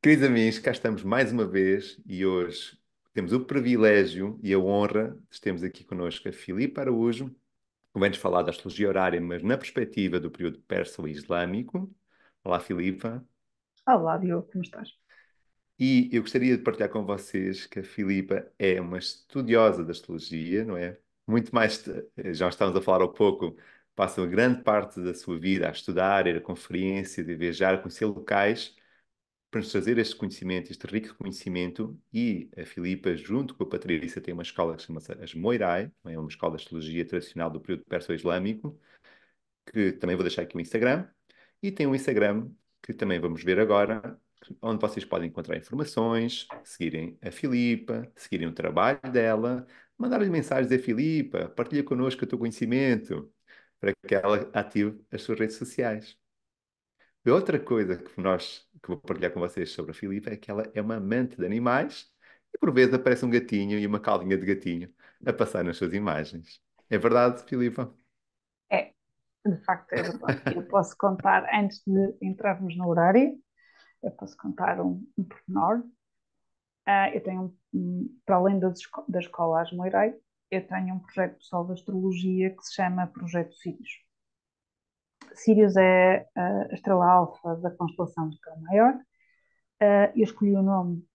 Queridos amigos, cá estamos mais uma vez e hoje temos o privilégio e a honra de termos aqui connosco a Filipa Araújo, que vem-nos falar da astrologia horária, mas na perspectiva do período persa-islâmico. Olá, Filipa. Olá, Diogo, como estás? E eu gostaria de partilhar com vocês que a Filipa é uma estudiosa da astrologia, não é? Muito mais, já estamos a falar há pouco, passa uma grande parte da sua vida a estudar, a ir a conferências, a viajar, a conhecer locais para nos trazer este conhecimento, este rico conhecimento, e a Filipa, junto com a Patrícia, tem uma escola que chama-se As Moirai, é uma escola de astrologia tradicional do período persa-islâmico, que também vou deixar aqui o Instagram, e tem um Instagram que também vamos ver agora, onde vocês podem encontrar informações, seguirem a Filipa, seguirem o trabalho dela, mandar-lhe mensagens a Filipa, partilha connosco o teu conhecimento, para que ela ative as suas redes sociais. E outra coisa que vou partilhar com vocês sobre a Filipa é que ela é uma amante de animais e por vezes aparece um gatinho e uma caldinha de gatinho a passar nas suas imagens. É verdade, Filipa? É, de facto é verdade. Eu posso contar, antes de entrarmos no horário, eu posso contar um pormenor. Eu tenho, para além da escola Asmoirei, eu tenho um projeto pessoal de astrologia que se chama Projeto Sirius. Sirius é a estrela alfa da constelação de Cão Maior. Eu escolhi o nome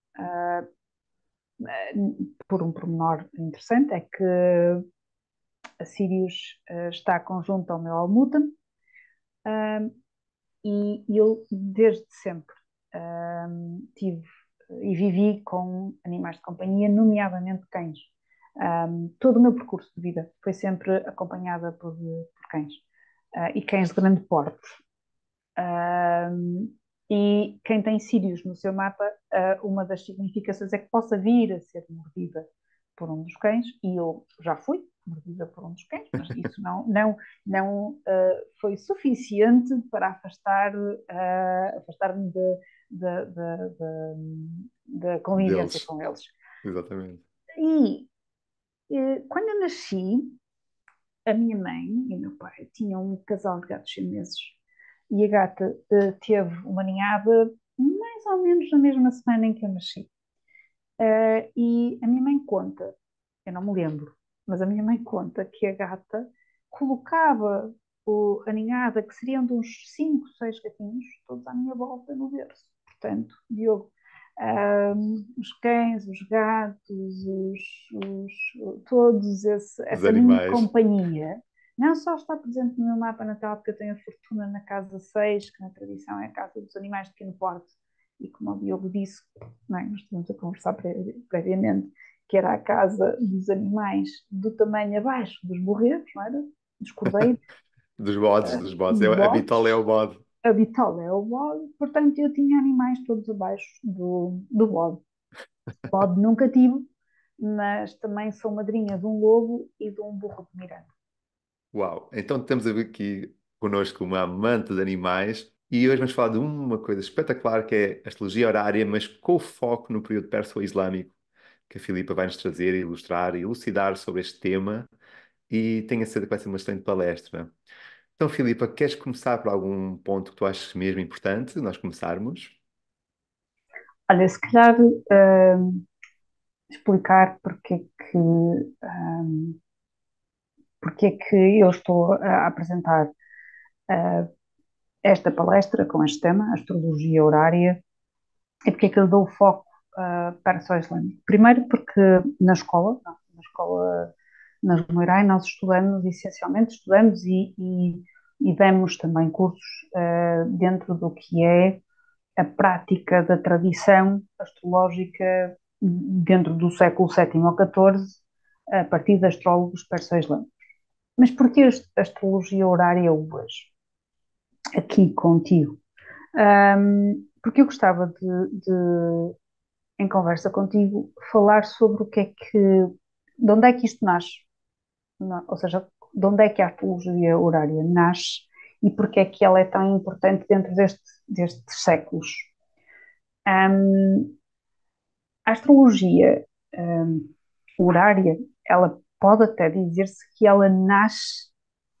por um pormenor interessante, é que a Sirius está conjunta ao meu Almuten, e eu, desde sempre, tive e vivi com animais de companhia, nomeadamente cães. Todo o meu percurso de vida foi sempre acompanhada por cães, e cães de grande porte. E quem tem sírios no seu mapa, uma das significações é que possa vir a ser mordida por um dos cães, e eu já fui mordida por um dos cães, mas isso não foi suficiente para afastar-me da convivência Deles. com eles. Exatamente. E quando eu nasci, a minha mãe e o meu pai tinham um casal de gatos chineses, e a gata teve uma ninhada mais ou menos na mesma semana em que eu nasci. E a minha mãe conta, eu não me lembro, mas a minha mãe conta que a gata colocava a ninhada, que seriam de uns 5, 6 gatinhos, todos à minha volta no berço. Portanto, Diogo, os cães, os gatos, todos Os essa minha animais. companhia, não só está presente no meu mapa natal, porque eu tenho a fortuna na casa 6, que na tradição é a casa dos animais de pequeno porte, e como o Diogo disse, não é? Nós estivemos a conversar previamente, que era a casa dos animais do tamanho abaixo dos borregos, não era? Dos cordeiros, Dos bodes, dos bodes. dos A bitola é o bodes. bode. A bitola é o bode, portanto eu tinha animais todos abaixo do bode. Bode nunca tive, mas também sou madrinha de um lobo e de um burro de Miranda. Uau! Então temos aqui connosco uma amante de animais e hoje vamos falar de uma coisa espetacular que é a astrologia horária, mas com foco no período persa-islâmico, que a Filipa vai nos trazer, ilustrar e elucidar sobre este tema, e tenho a certeza que vai ser uma excelente palestra. Então, Filipa, queres começar por algum ponto que tu achas mesmo importante nós começarmos? Olha, se calhar explicar porque é que eu estou a apresentar esta palestra com este tema, astrologia horária, e porque é que eu dou foco para só islâmico. Primeiro porque na escola nas Moirai, nós estudamos e damos também cursos dentro do que é a prática da tradição astrológica dentro do século VII ou XIV, a partir de astrólogos perso-islâmicos. Mas porquê a astrologia horária hoje, aqui contigo? Porque eu gostava em conversa contigo, falar sobre o que é de onde é que isto nasce, ou seja, de onde é que a astrologia horária nasce e porque é que ela é tão importante dentro destes séculos. Um, a astrologia horária, ela pode até dizer-se que ela nasce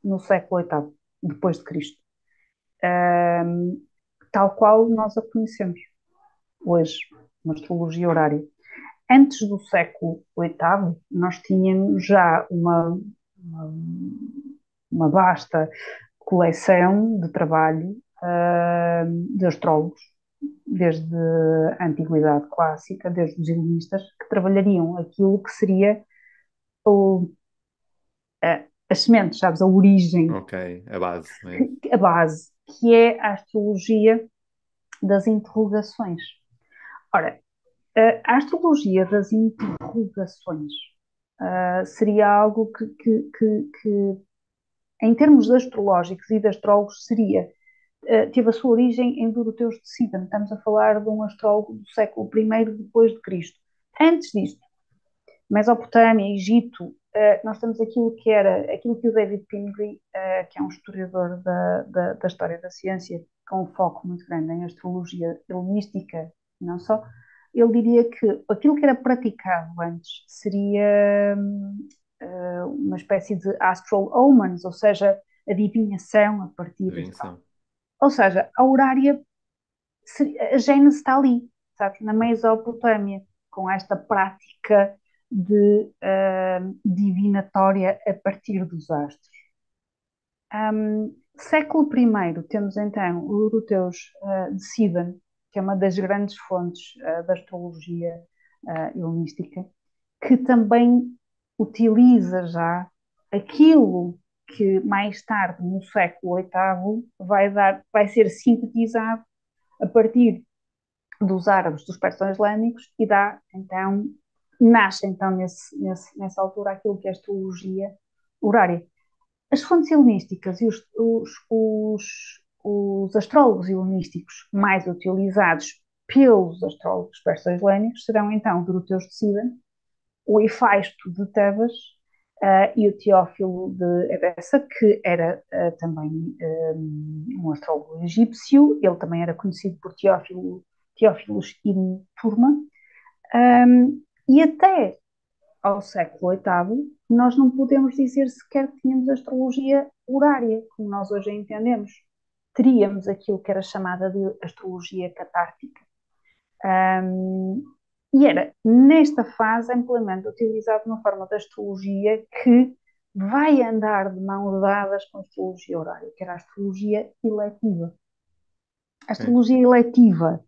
no século VIII, depois de Cristo, tal qual nós a conhecemos. hoje, uma astrologia horária. Antes do século VIII, nós tínhamos já uma, uma vasta coleção de trabalho de astrólogos, desde a Antiguidade Clássica, desde os helenistas, que trabalhariam aquilo que seria o, as sementes, sabes, a origem, Ok, a base, não é? a base, que é a astrologia das interrogações. Ora, a astrologia das interrogações seria algo que, em termos astrológicos e de astrólogos, teve a sua origem em Doroteus de Sivan. Estamos a falar de um astrólogo do século I depois de Cristo. Antes disto, Mesopotâmia, Egito, nós temos aquilo que o David Pingree, que é um historiador da história da ciência, com um foco muito grande em astrologia helenística, não só, ele diria que aquilo que era praticado antes seria uma espécie de astral omens, ou seja, adivinhação a partir de tal. Invenção. Ou seja, a horária, a gênese está ali, sabes, na Mesopotâmia, com esta prática de divinatória a partir dos astros. Século I, temos então o Euroteus de Sivan, que é uma das grandes fontes da astrologia helenística, que também utiliza já aquilo que mais tarde, no século VIII, vai ser sintetizado a partir dos árabes, dos persões islâmicos, e nasce então nessa altura aquilo que é a astrologia horária. As fontes helenísticas e os astrólogos helenísticos mais utilizados pelos astrólogos perso-islâmicos serão então Doroteus de Sivan, o Hefaisto de Tebas e o Teófilo de Edessa, que era também um astrólogo egípcio. Ele também era conhecido por Teófilos Ibn Turma. E até ao século VIII, nós não podemos dizer sequer que tínhamos astrologia horária, como nós hoje a entendemos. Teríamos aquilo que era chamada de astrologia catártica. E era nesta fase amplamente utilizado uma forma de astrologia que vai andar de mãos dadas com a astrologia horária, que era a astrologia eletiva. A Ok. astrologia eletiva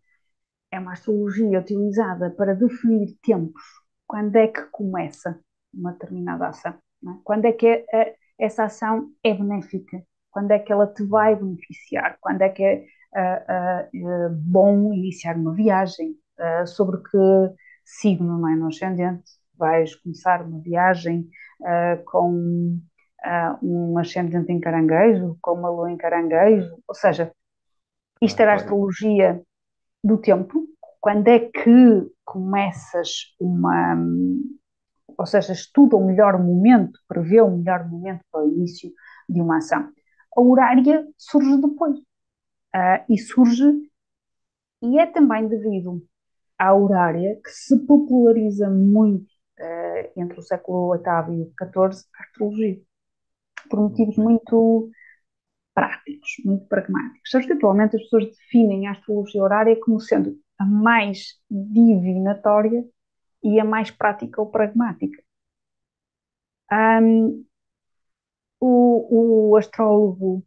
é uma astrologia utilizada para definir tempos, quando é que começa uma determinada ação, não é? Quando é que essa ação é benéfica, quando é que ela te vai beneficiar, quando é que é bom iniciar uma viagem, sobre que signo, não é, no ascendente, vais começar uma viagem com um ascendente em caranguejo, com uma lua em caranguejo, ou seja, isto Claro, era a claro. astrologia do tempo, quando é que começas ou seja, estuda o melhor momento, prevê o melhor momento para o início de uma ação. A horária surge depois, e surge, e é também devido à horária que se populariza muito entre o século VIII e o XIV a astrologia, por Muito motivos bem. muito práticos, muito pragmáticos. Sabes que atualmente as pessoas definem a astrologia horária como sendo a mais divinatória e a mais prática ou pragmática. Um, o astrólogo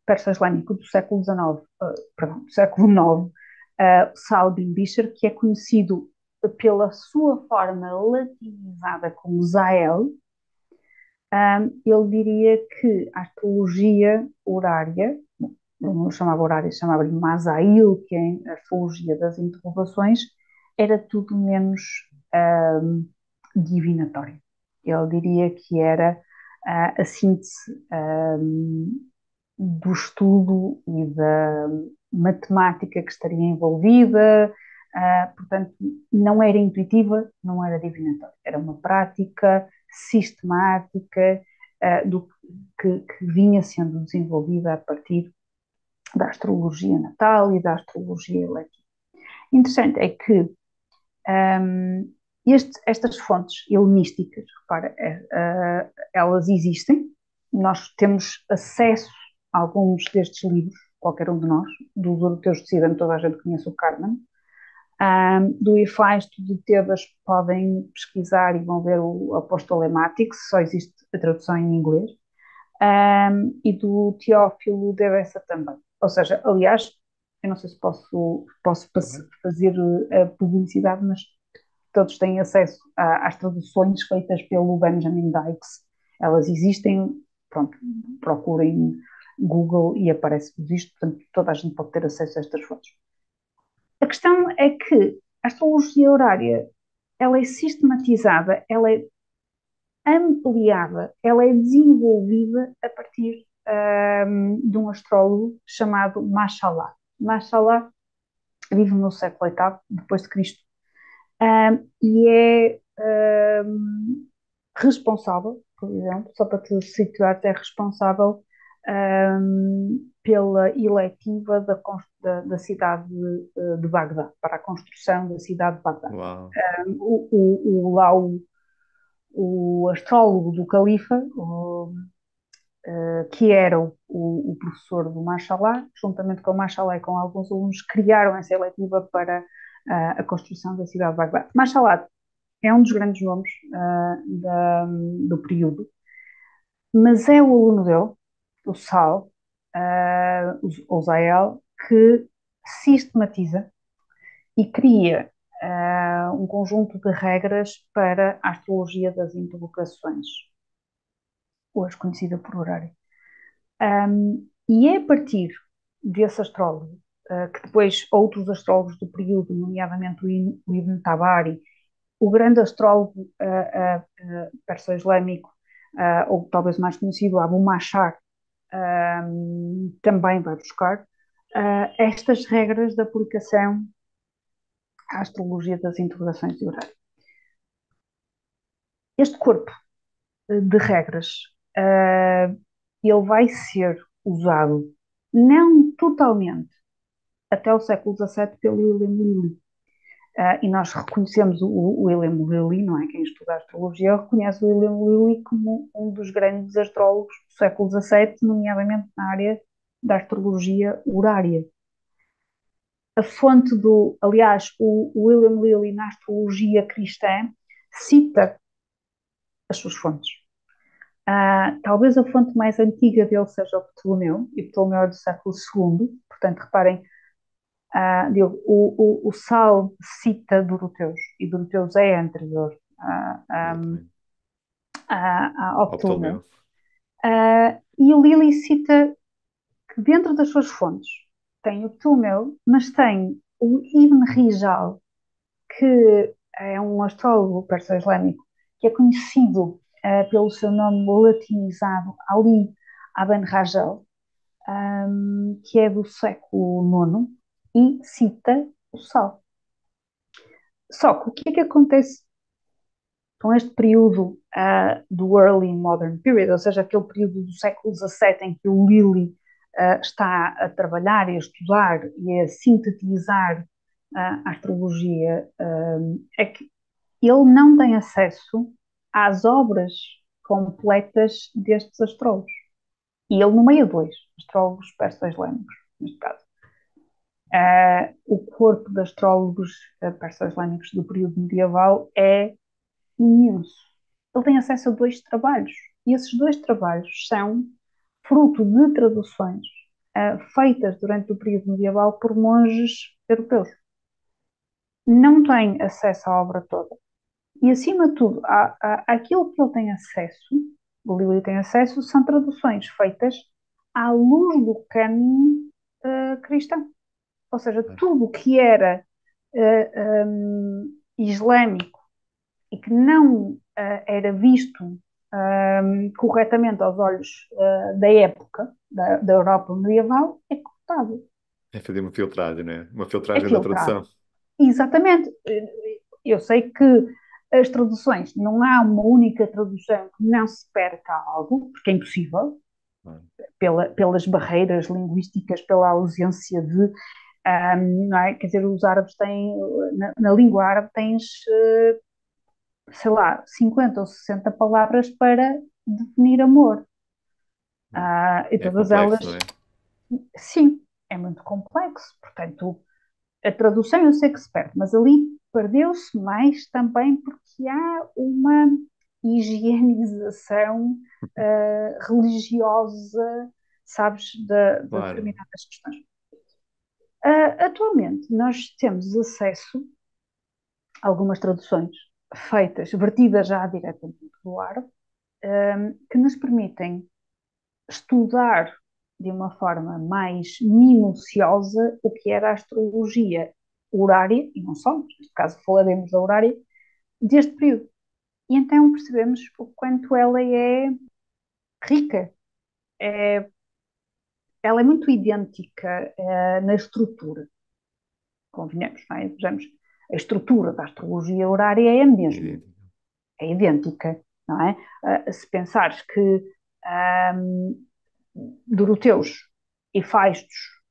perso-islâmico do século XIX, perdão, do século IX, Saladin Bisher, que é conhecido pela sua forma latinizada como Zael, ele diria que a astrologia horária, não chamava horária, chamava-lhe Mazail, que é a astrologia das interrogações, era tudo menos divinatória. Ele diria que era a síntese do estudo e da matemática que estaria envolvida, portanto, não era intuitiva, não era divinatória, era uma prática sistemática que vinha sendo desenvolvida a partir da astrologia natal e da astrologia eletiva. Interessante é que estas fontes helenísticas, repara, elas existem, nós temos acesso a alguns destes livros, qualquer um de nós, dos europeus de Cidadão, toda a gente conhece o Carmen, Do IFAIS do Tebas podem pesquisar e vão ver o Apostolematics, só existe a tradução em inglês, e do Teófilo de Bessa também. Ou seja, aliás, eu não sei se posso Uhum. fazer a publicidade, mas todos têm acesso às traduções feitas pelo Benjamin Dykes. Elas existem, pronto, procurem Google e aparece-vos isto, portanto toda a gente pode ter acesso a estas fontes. A questão é que a astrologia horária, ela é sistematizada, ela é ampliada, ela é desenvolvida a partir de um astrólogo chamado Mashallah. Mashallah vive no século VIII depois de Cristo, e é responsável, por exemplo, só para te situar, é responsável pela eletiva da cidade de Bagdá, para a construção da cidade de Bagdá. Uau. Lá o astrólogo do califa, que era o professor do Mashallah, juntamente com o Mashallah e com alguns alunos, criaram essa eletiva para a construção da cidade de Bagdá. Mashallah é um dos grandes nomes do período, mas é o aluno dele, o Sal, o Zael, que sistematiza e cria um conjunto de regras para a astrologia das interlocuções, hoje conhecida por horário. E é a partir desse astrólogo, que depois outros astrólogos do período, nomeadamente o Ibn Tabari, o grande astrólogo perso-islâmico, ou talvez mais conhecido, Abu Mashar, também vai buscar estas regras de aplicação à astrologia das interrogações de horário. Este corpo de regras, ele vai ser usado não totalmente até o século XVII pelo William Lilly. E nós reconhecemos o William Lilly, não é? Quem estuda a astrologia reconhece o William Lilly como um dos grandes astrólogos do século XVII, nomeadamente na área da astrologia horária. A fonte aliás, o William Lilly na astrologia cristã cita as suas fontes. Talvez a fonte mais antiga dele seja o Ptolomeu, e Ptolomeu é do século II, portanto, reparem, o Sal cita Doroteus, e Doroteus é anterior Exatamente. ao Ao Ptolomeu. Ptolomeu. E o Lilly cita que dentro das suas fontes tem o Ptolomeu, mas tem o Ibn Rijal, que é um astrólogo perso-islâmico que é conhecido pelo seu nome latinizado Ali Ibn Rajal, que é do século IX, e cita o Sol. Só que o que é que acontece com este período do Early Modern Period, ou seja, aquele período do século XVII em que o Lilly está a trabalhar e a estudar e a sintetizar a astrologia, é que ele não tem acesso às obras completas destes astrólogos. E ele nomeia dois astrólogos perso-islâmicos, neste caso. O corpo de astrólogos perso-islâmicos do período medieval é imenso. Ele tem acesso a dois trabalhos. E esses dois trabalhos são fruto de traduções feitas durante o período medieval por monges europeus. Não tem acesso à obra toda. E, acima de tudo, aquilo que ele tem acesso, o Lilly tem acesso, são traduções feitas à luz do cânon cristão. Ou seja, tudo o que era islâmico e que não era visto corretamente aos olhos da época, da Europa medieval, é cortado, É fazer uma filtragem, né? Uma é filtragem da filtrado. tradução. Exatamente. Eu sei que as traduções, não há uma única tradução que não se perca algo, porque é impossível, Ah, pelas barreiras linguísticas, pela ausência de. Não é? Quer dizer, os árabes têm, na língua árabe, tens, sei lá, 50 ou 60 palavras para definir amor. E é todas complexo, elas, não é? sim, é muito complexo. Portanto, a tradução eu sei que se perde, mas ali perdeu-se mais também porque há uma higienização religiosa, sabes, de Claro. determinadas questões. Atualmente, nós temos acesso a algumas traduções feitas, vertidas já diretamente do árabe, que nos permitem estudar de uma forma mais minuciosa o que era a astrologia horária, e não só, neste caso falaremos da horária, deste período. E então percebemos o quanto ela é rica, é, ela é muito idêntica na estrutura, convenhamos, não é? Vejamos, a estrutura da astrologia horária é a mesma, Idêntico. é idêntica, não é? Se pensares que um, Doroteus e Faistos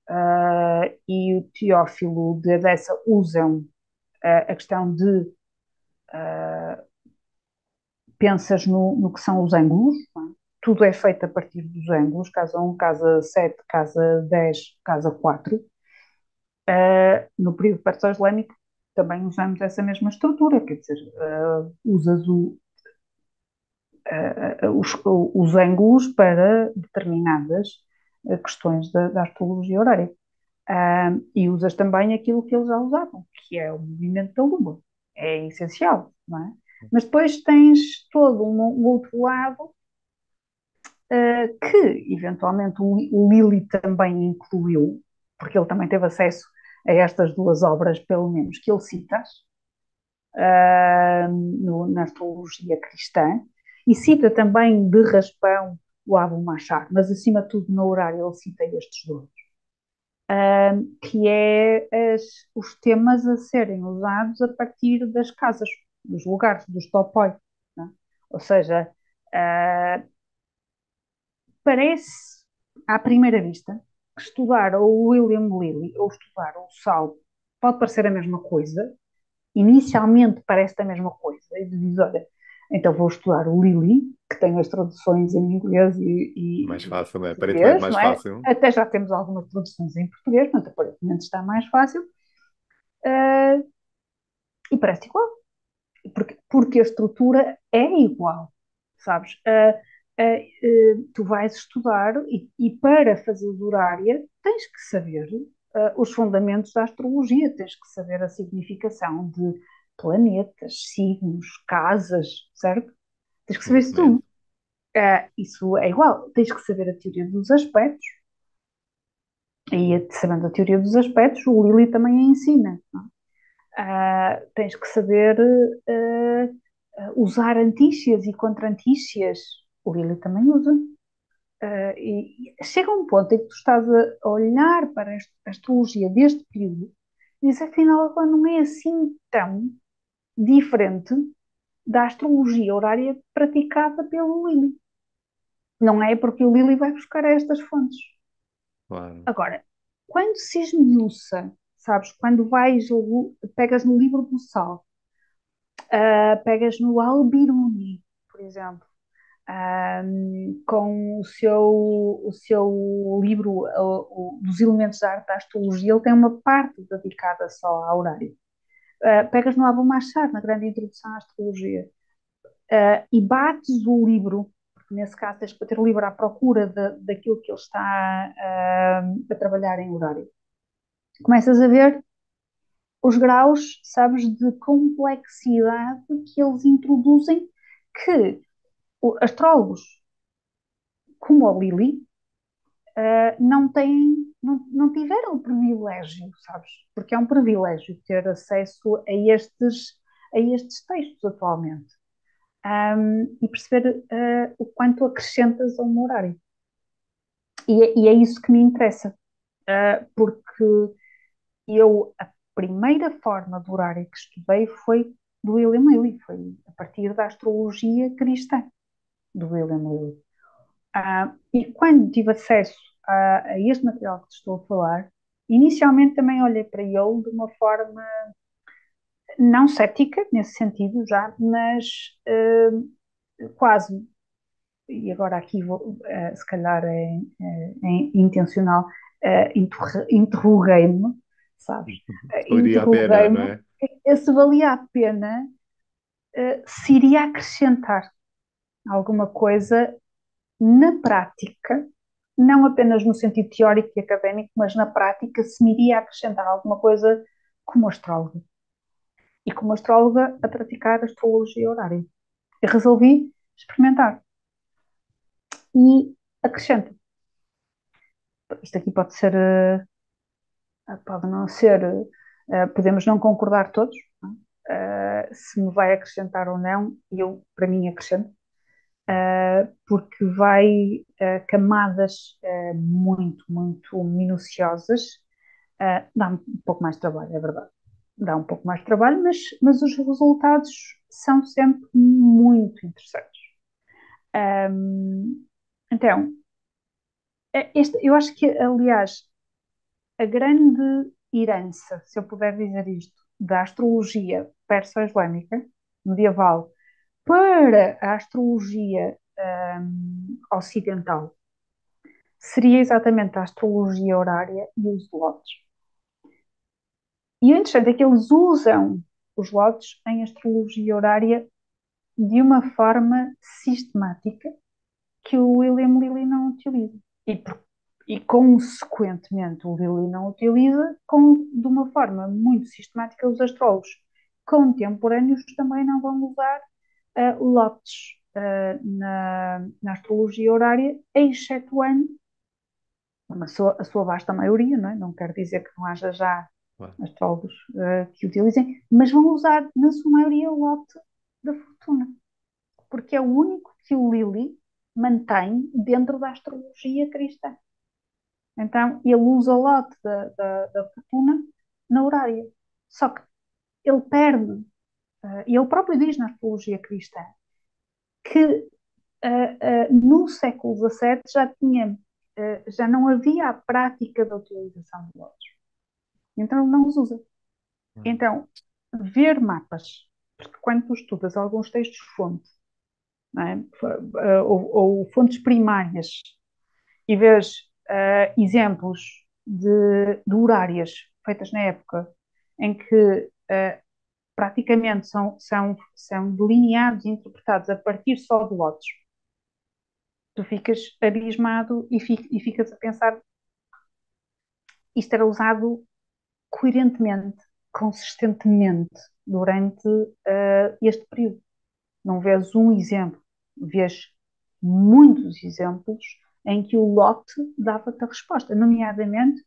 e o Teófilo de Edessa usam a questão de pensas no que são os ângulos, não é? Tudo é feito a partir dos ângulos, casa 1, casa 7, casa 10, casa 4. No período perso-islâmico também usamos essa mesma estrutura, quer dizer, usas os ângulos para determinadas questões da astrologia horária. E usas também aquilo que eles já usavam, que é o movimento da Lua. É essencial, não é? Mas depois tens todo um outro lado que, eventualmente, o Lilly também incluiu, porque ele também teve acesso a estas duas obras, pelo menos, que ele cita na astrologia cristã, e cita também de raspão o Abu Machar, mas acima de tudo no horário ele cita estes dois, que é os temas a serem usados a partir das casas, dos lugares, dos topoi. Né? Ou seja, uh, parece, à primeira vista, que estudar o William Lilly ou estudar o Salmo pode parecer a mesma coisa. Inicialmente parece a mesma coisa, e diz, olha, então vou estudar o Lilly, que tem as traduções em inglês Mais e fácil, não é? Aparentemente português, mais não é? fácil. Até já temos algumas traduções em português, mas aparentemente está mais fácil. Uh, e parece igual, porque a estrutura é igual, sabes? Tu vais estudar e para fazer horária tens que saber os fundamentos da astrologia, tens que saber a significação de planetas, signos, casas, certo? Tens que saber isso tudo. Exatamente. Isso é igual, tens que saber a teoria dos aspectos, e sabendo a teoria dos aspectos, o Lili também a ensina. Tens que saber usar antícias e contra-antícias. O Lili também usa. E chega um ponto em que tu estás a olhar para a astrologia deste período e dizes, afinal, ela não é assim tão diferente da astrologia horária praticada pelo Lili. Não é porque o Lili vai buscar estas fontes. Claro. Agora, quando se esmiuça, sabes, quando pegas no livro do Sal, pegas no Al-Biruni, por exemplo, com o seu livro dos elementos da arte da astrologia, ele tem uma parte dedicada só ao horário. Pegas no Abu Machar, na grande introdução à astrologia, e bates o livro, porque nesse caso tens que ter o livro à procura daquilo que ele está a trabalhar em horário. Começas a ver os graus, sabes, de complexidade que eles introduzem, que astrólogos como o Lili não tiveram o privilégio, sabes? Porque é um privilégio ter acesso a estes textos atualmente. E perceber o quanto acrescentas a um horário. E é isso que me interessa, porque a primeira forma de horário que estudei foi do William Lilly, foi a partir da astrologia cristã do William Lilly. E quando tive acesso a este material que te estou a falar, inicialmente também olhei para ele de uma forma não cética, nesse sentido já, mas quase, e agora aqui vou, se calhar é intencional, interroguei-me sabes? Valeria a pena, não Interroguei-me é? se valia a pena, se iria acrescentar alguma coisa na prática, não apenas no sentido teórico e académico, mas na prática, se me iria acrescentar alguma coisa como astróloga. E como astróloga a praticar astrologia horária. E resolvi experimentar. E acrescenta. Isto aqui pode ser, pode não ser, podemos não concordar todos, não é? Se me vai acrescentar ou não, eu, para mim, acrescento, porque vai camadas muito, muito minuciosas. Dá um pouco mais de trabalho, é verdade. Dá um pouco mais de trabalho, mas os resultados são sempre muito interessantes. Então, eu acho que, aliás, a grande herança, se eu puder dizer isto, da astrologia perso-islâmica medieval para a astrologia ocidental seria exatamente a astrologia horária e os lotes. E o interessante é que eles usam os lotes em astrologia horária de uma forma sistemática que o William Lilly não utiliza. E, e consequentemente, o Lilly não utiliza de uma forma muito sistemática os astrólogos contemporâneos também não vão usar lotes na astrologia horária, excetuando a sua vasta maioria, não é? Não quer dizer que não haja já Claro. astrólogos que utilizem, mas vão usar, na sua maioria, o lote da fortuna, porque é o único que o Lilly mantém dentro da astrologia cristã. Então, ele usa o lote da fortuna na horária. Só que ele perde, e ele próprio diz na astrologia cristã, que no século XVII já não havia a prática da utilização de lotes. Então, ele não os usa. Então, ver mapas, porque quando tu estudas alguns textos-fonte, não é? Ou fontes primárias, e vês exemplos de horárias feitas na época em que praticamente são delineados e interpretados a partir só de lotes, tu ficas abismado e ficas a pensar isto era usado coerentemente, consistentemente durante este período. Não vês um exemplo, vês muitos exemplos em que o lote dava-te a resposta, nomeadamente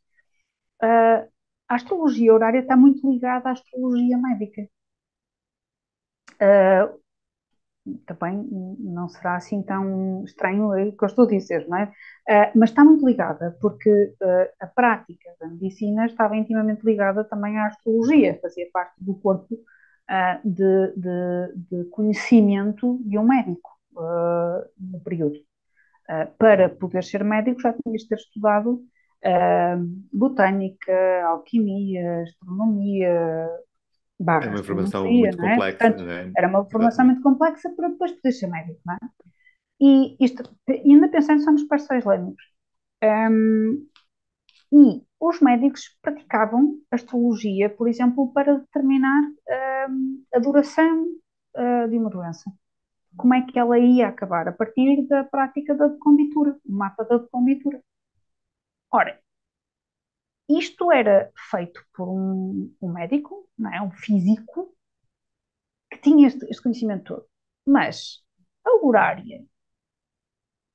a astrologia horária está muito ligada à astrologia médica. Também não será assim tão estranho o que eu estou a dizer, não é? Mas está muito ligada, porque a prática da medicina estava intimamente ligada também à astrologia, fazia parte do corpo de conhecimento de um médico no período. Para poder ser médico já tinhas de ter estudado botânica, alquimia, astronomia, É barra uma informação astrometria, muito não é? complexa, Portanto, não é? era uma formação Exatamente. muito complexa para depois poder ser médico, não é? E isto, ainda pensando só nos parceiros islâmicos. Um, e os médicos praticavam astrologia, por exemplo, para determinar a duração de uma doença. Como é que ela ia acabar? A decombitura, da prática da decombitura, o mapa da decombitura. Ora, isto era feito por um médico, não é? Um físico, que tinha este conhecimento todo. Mas a horária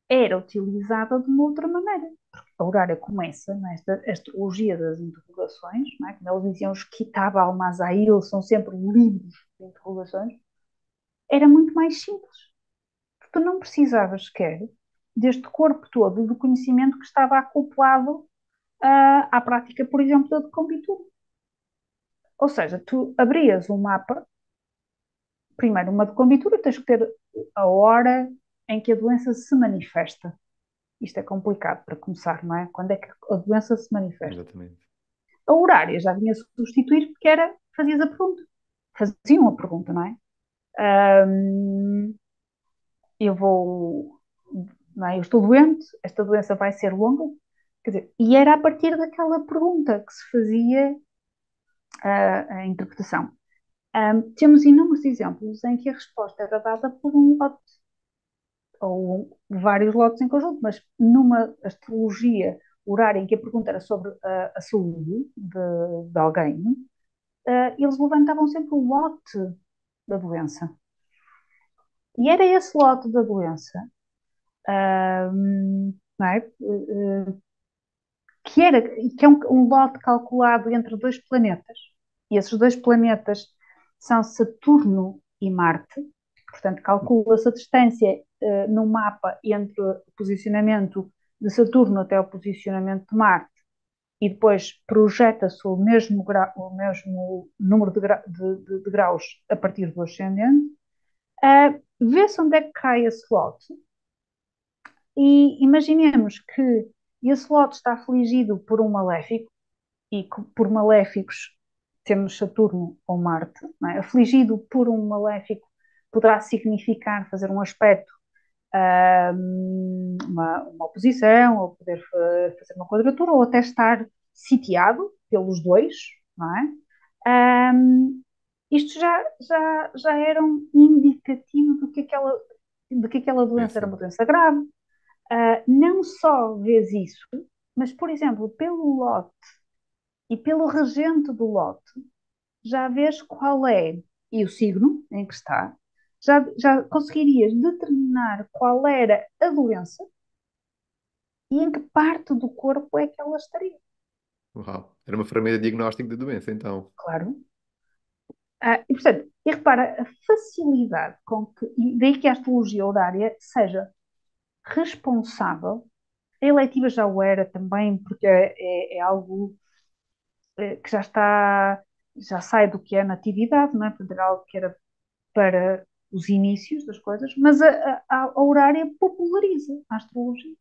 era utilizada de uma outra maneira. Porque a horária começa nesta astrologia das interrogações, não é? Como eles diziam, os Kitab al-Mazail são sempre livros de interrogações. Era muito mais simples. Porque tu não precisavas sequer deste corpo todo do conhecimento que estava acoplado à prática, por exemplo, da decombitura. Ou seja, tu abrias um mapa, primeiro uma decombitura, tens que ter a hora em que a doença se manifesta. Isto é complicado para começar, não é? Quando é que a doença se manifesta? Exatamente. A horária já vinha a substituir porque era, fazias a pergunta. Faziam a pergunta, não é? Eu vou, não é? Eu estou doente, esta doença vai ser longa. Quer dizer, e era a partir daquela pergunta que se fazia a interpretação. Temos inúmeros exemplos em que a resposta era dada por um lote, ou vários lotes em conjunto, mas numa astrologia horária em que a pergunta era sobre a saúde de alguém, eles levantavam sempre o lote da doença. E era esse lote da doença, não é? Que é um lote calculado entre dois planetas. E esses dois planetas são Saturno e Marte. Portanto, calcula-se a distância no mapa entre o posicionamento de Saturno até o posicionamento de Marte e depois projeta-se o mesmo número de graus a partir do ascendente. Vê-se onde é que cai esse lote e imaginemos que esse lote está afligido por um maléfico, e por maléficos temos Saturno ou Marte, não é? Afligido por um maléfico poderá significar fazer um aspecto, uma oposição, ou poder fazer uma quadratura, ou até estar sitiado pelos dois, não é? Isto já era um indicativo de que aquela Sim, doença era uma sim. doença grave. Não só vês isso, mas, por exemplo, pelo lote e pelo regente do lote, já vês qual é, e o signo em que está, já conseguirias determinar qual era a doença e em que parte do corpo é que ela estaria. Uau. Era uma ferramenta de diagnóstico de doença, então. Claro. E, portanto, e repara a facilidade com que, e daí que a astrologia horária seja responsável, a eletiva já o era também, porque é algo que já sai do que é natividade, não é? Portanto, era algo que era para os inícios das coisas, mas a horária populariza a astrologia.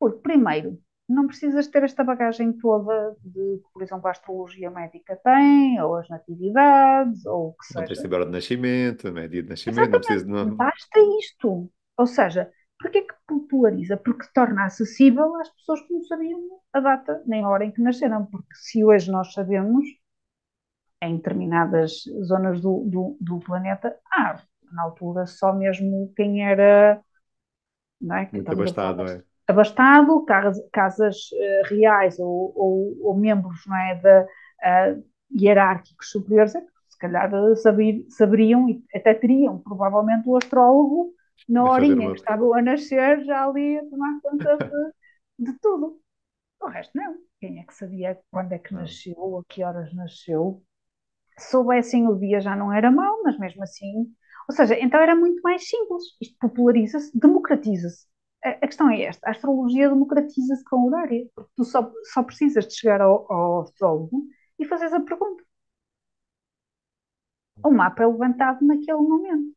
Porque, primeiro, não precisas ter esta bagagem toda de que, por exemplo, a astrologia médica tem, ou as natividades, ou o que Não tens de seja. saber a hora de nascimento, né? Dia de nascimento, não Exatamente, precisas de. Não... basta isto. Ou seja, porquê que populariza? Porque torna acessível às pessoas que não sabiam a data nem a hora em que nasceram. Porque se hoje nós sabemos, em determinadas zonas do planeta, na altura só mesmo quem era, não é? Que Muito estamos a falar abastado, é. abastado, casas reais ou membros, não é, hierárquicos superiores, é que se calhar saberiam e até teriam provavelmente o astrólogo na De fazer horinha em uma. que estavam a nascer, já ali a tomar conta de tudo. O resto não. Quem é que sabia quando é que Não. nasceu, a que horas nasceu? Se soubessem o dia já não era mau, mas mesmo assim. Ou seja, então era muito mais simples. Isto populariza-se, democratiza-se. A questão é esta: a astrologia democratiza-se com o horário, porque tu só precisas de chegar ao astrólogo e fazeres a pergunta. O mapa é levantado naquele momento.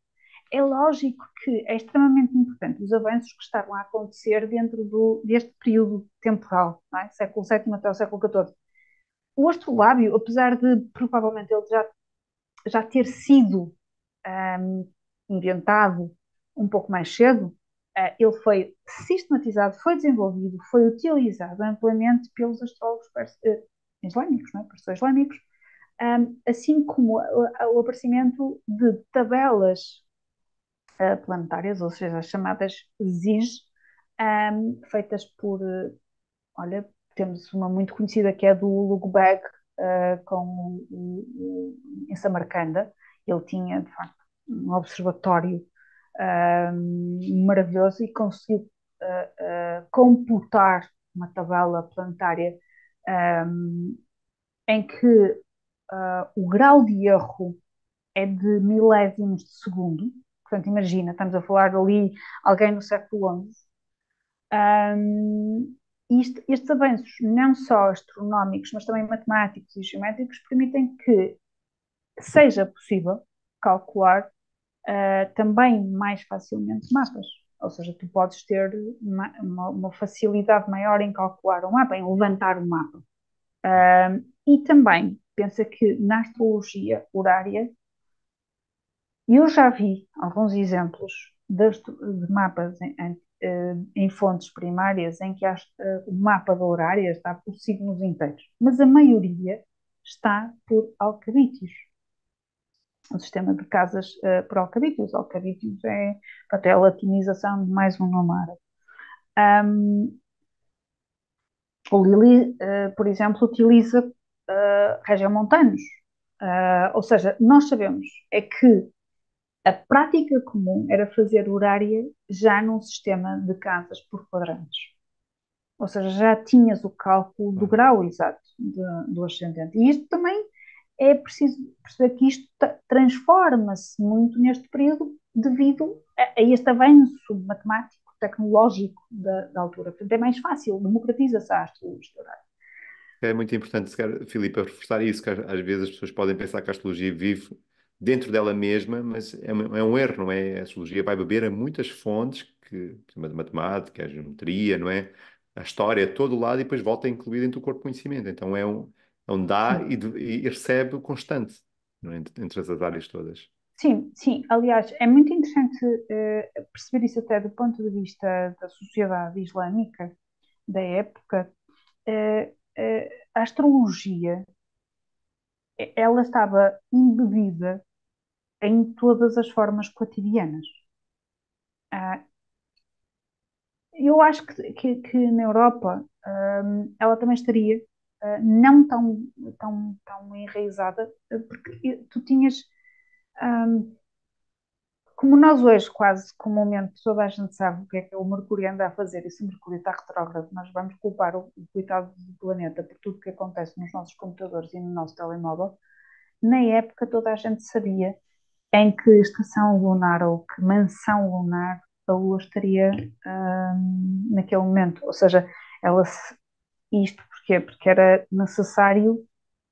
É lógico que é extremamente importante os avanços que estavam a acontecer dentro deste período temporal, não é? Século VII até o século XIV. O astrolábio, apesar de provavelmente ele já ter sido inventado um pouco mais cedo, ele foi sistematizado, foi desenvolvido, foi utilizado amplamente pelos astrólogos islâmicos, não é? Perso-islâmicos, assim como o aparecimento de tabelas planetárias, ou seja, as chamadas ZIS, feitas por, olha, temos uma muito conhecida que é do Lugo Beg, em Samarcanda. Ele tinha, de facto, um observatório maravilhoso e conseguiu computar uma tabela planetária em que o grau de erro é de milésimos de segundo. Portanto, imagina, estamos a falar ali alguém no século XI. Estes avanços, não só astronómicos, mas também matemáticos e geométricos, permitem que seja possível calcular também mais facilmente mapas. Ou seja, tu podes ter uma facilidade maior em calcular um mapa, em levantar um mapa. E também pensa que na astrologia horária, eu já vi alguns exemplos de mapas em fontes primárias em que o mapa da horária está por signos inteiros, mas a maioria está por alcabítios. O sistema de casas por alcabítios. Alcabítios é até a latinização de mais um nome árabe. Um, o Lili, por exemplo, utiliza regiomontanos. Ou seja, nós sabemos é que a prática comum era fazer horária já num sistema de casas por quadrantes. Ou seja, já tinhas o cálculo do Uau. grau exato do ascendente. E isto também é preciso perceber que isto transforma-se muito neste período devido a este avanço matemático, tecnológico da altura. Portanto, é mais fácil, democratiza-se a astrologia. É muito importante, se calhar, Filipe, reforçar isso, que às vezes as pessoas podem pensar que a astrologia vive dentro dela mesma, mas é um erro, não é? A astrologia vai beber a muitas fontes, que, por exemplo, a matemática, a geometria, não é? A história, todo o lado, e depois volta a incluir dentro do corpo de conhecimento. Então é um dá Sim. e recebe constante, não é? Entre as áreas todas. Sim, sim. Aliás, é muito interessante perceber isso até do ponto de vista da sociedade islâmica da época. A astrologia, ela estava embebida em todas as formas cotidianas. Ah, eu acho que na Europa, ela também estaria não tão enraizada, porque tu tinhas, hum, como nós hoje, quase comumente, toda a gente sabe o que é o Mercúrio anda a fazer, e se o Mercúrio está retrógrado, nós vamos culpar o coitado do planeta por tudo que acontece nos nossos computadores e no nosso telemóvel. Na época, toda a gente sabia em que estação lunar ou que mansão lunar a Lua estaria naquele momento. Ou seja, ela isto porquê? Porque era necessário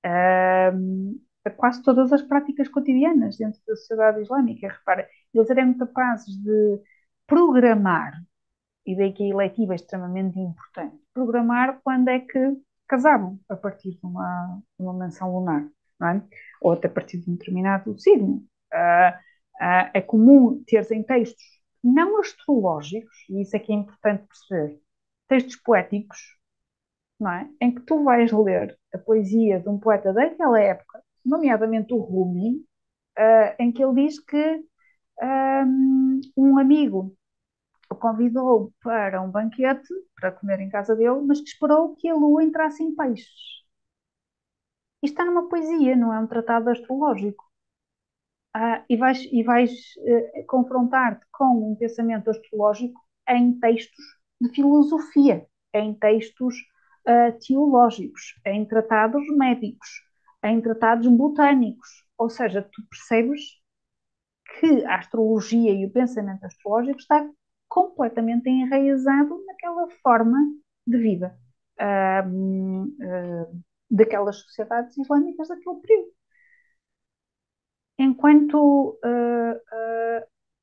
a quase todas as práticas cotidianas dentro da sociedade islâmica. Repara, eles eram capazes de programar, e daí que a eletiva é extremamente importante, programar quando é que casavam a partir de uma mansão lunar, não é? Ou até a partir de um determinado signo. É comum teres em textos não astrológicos, e isso é que é importante perceber, textos poéticos, não é? Em que tu vais ler a poesia de um poeta daquela época, nomeadamente o Rumi, em que ele diz que um amigo o convidou para um banquete, para comer em casa dele, mas que esperou que a lua entrasse em peixes. Isto está numa poesia, não é um tratado astrológico. E vais confrontar-te com um pensamento astrológico em textos de filosofia, em textos teológicos, em tratados médicos, em tratados botânicos. Ou seja, tu percebes que a astrologia e o pensamento astrológico está completamente enraizado naquela forma de vida daquelas sociedades islâmicas daquele período. Enquanto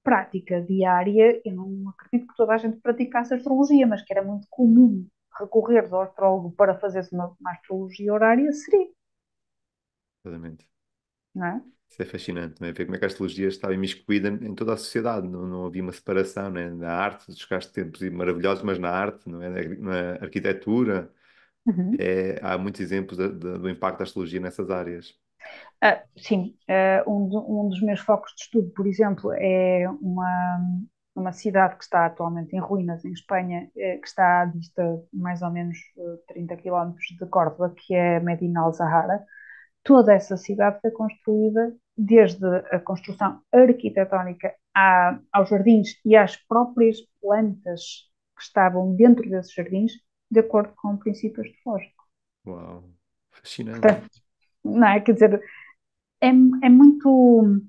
prática diária, eu não acredito que toda a gente praticasse astrologia, mas que era muito comum recorrer ao astrólogo para fazer uma astrologia horária, seria, Exatamente. não é? Isso é fascinante, não é? Ver como é que a astrologia estava imiscuída em toda a sociedade, não havia uma separação, né? Na arte, chegaste tempos maravilhosos, mas na arte, não é? Na arquitetura, Uhum. há muitos exemplos do impacto da astrologia nessas áreas. Sim, um dos meus focos de estudo, por exemplo, é uma cidade que está atualmente em ruínas em Espanha, que está à dista mais ou menos 30 quilómetros de Córdoba, que é Medina al-Zahara. Toda essa cidade foi construída desde a construção arquitetónica aos jardins e às próprias plantas que estavam dentro desses jardins, de acordo com o princípio astrológico. Uau, fascinante. Portanto, não é? Quer dizer, é, é muito,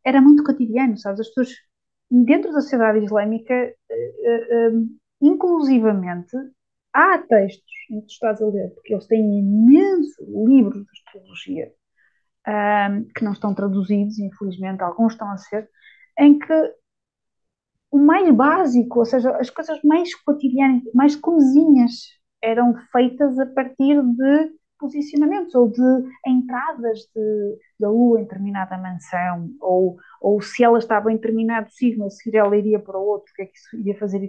era muito cotidiano, sabes? As pessoas, dentro da sociedade islâmica, inclusivamente, há textos em que tu estás a ler, porque eles têm imensos livros de astrologia, que não estão traduzidos, infelizmente, alguns estão a ser, em que o mais básico, ou seja, as coisas mais cotidianas, mais comezinhas, eram feitas a partir de posicionamentos ou de entradas da Lua em determinada mansão, ou se ela estava em determinado signo, a seguir ela iria para o outro, o que é que isso iria fazer e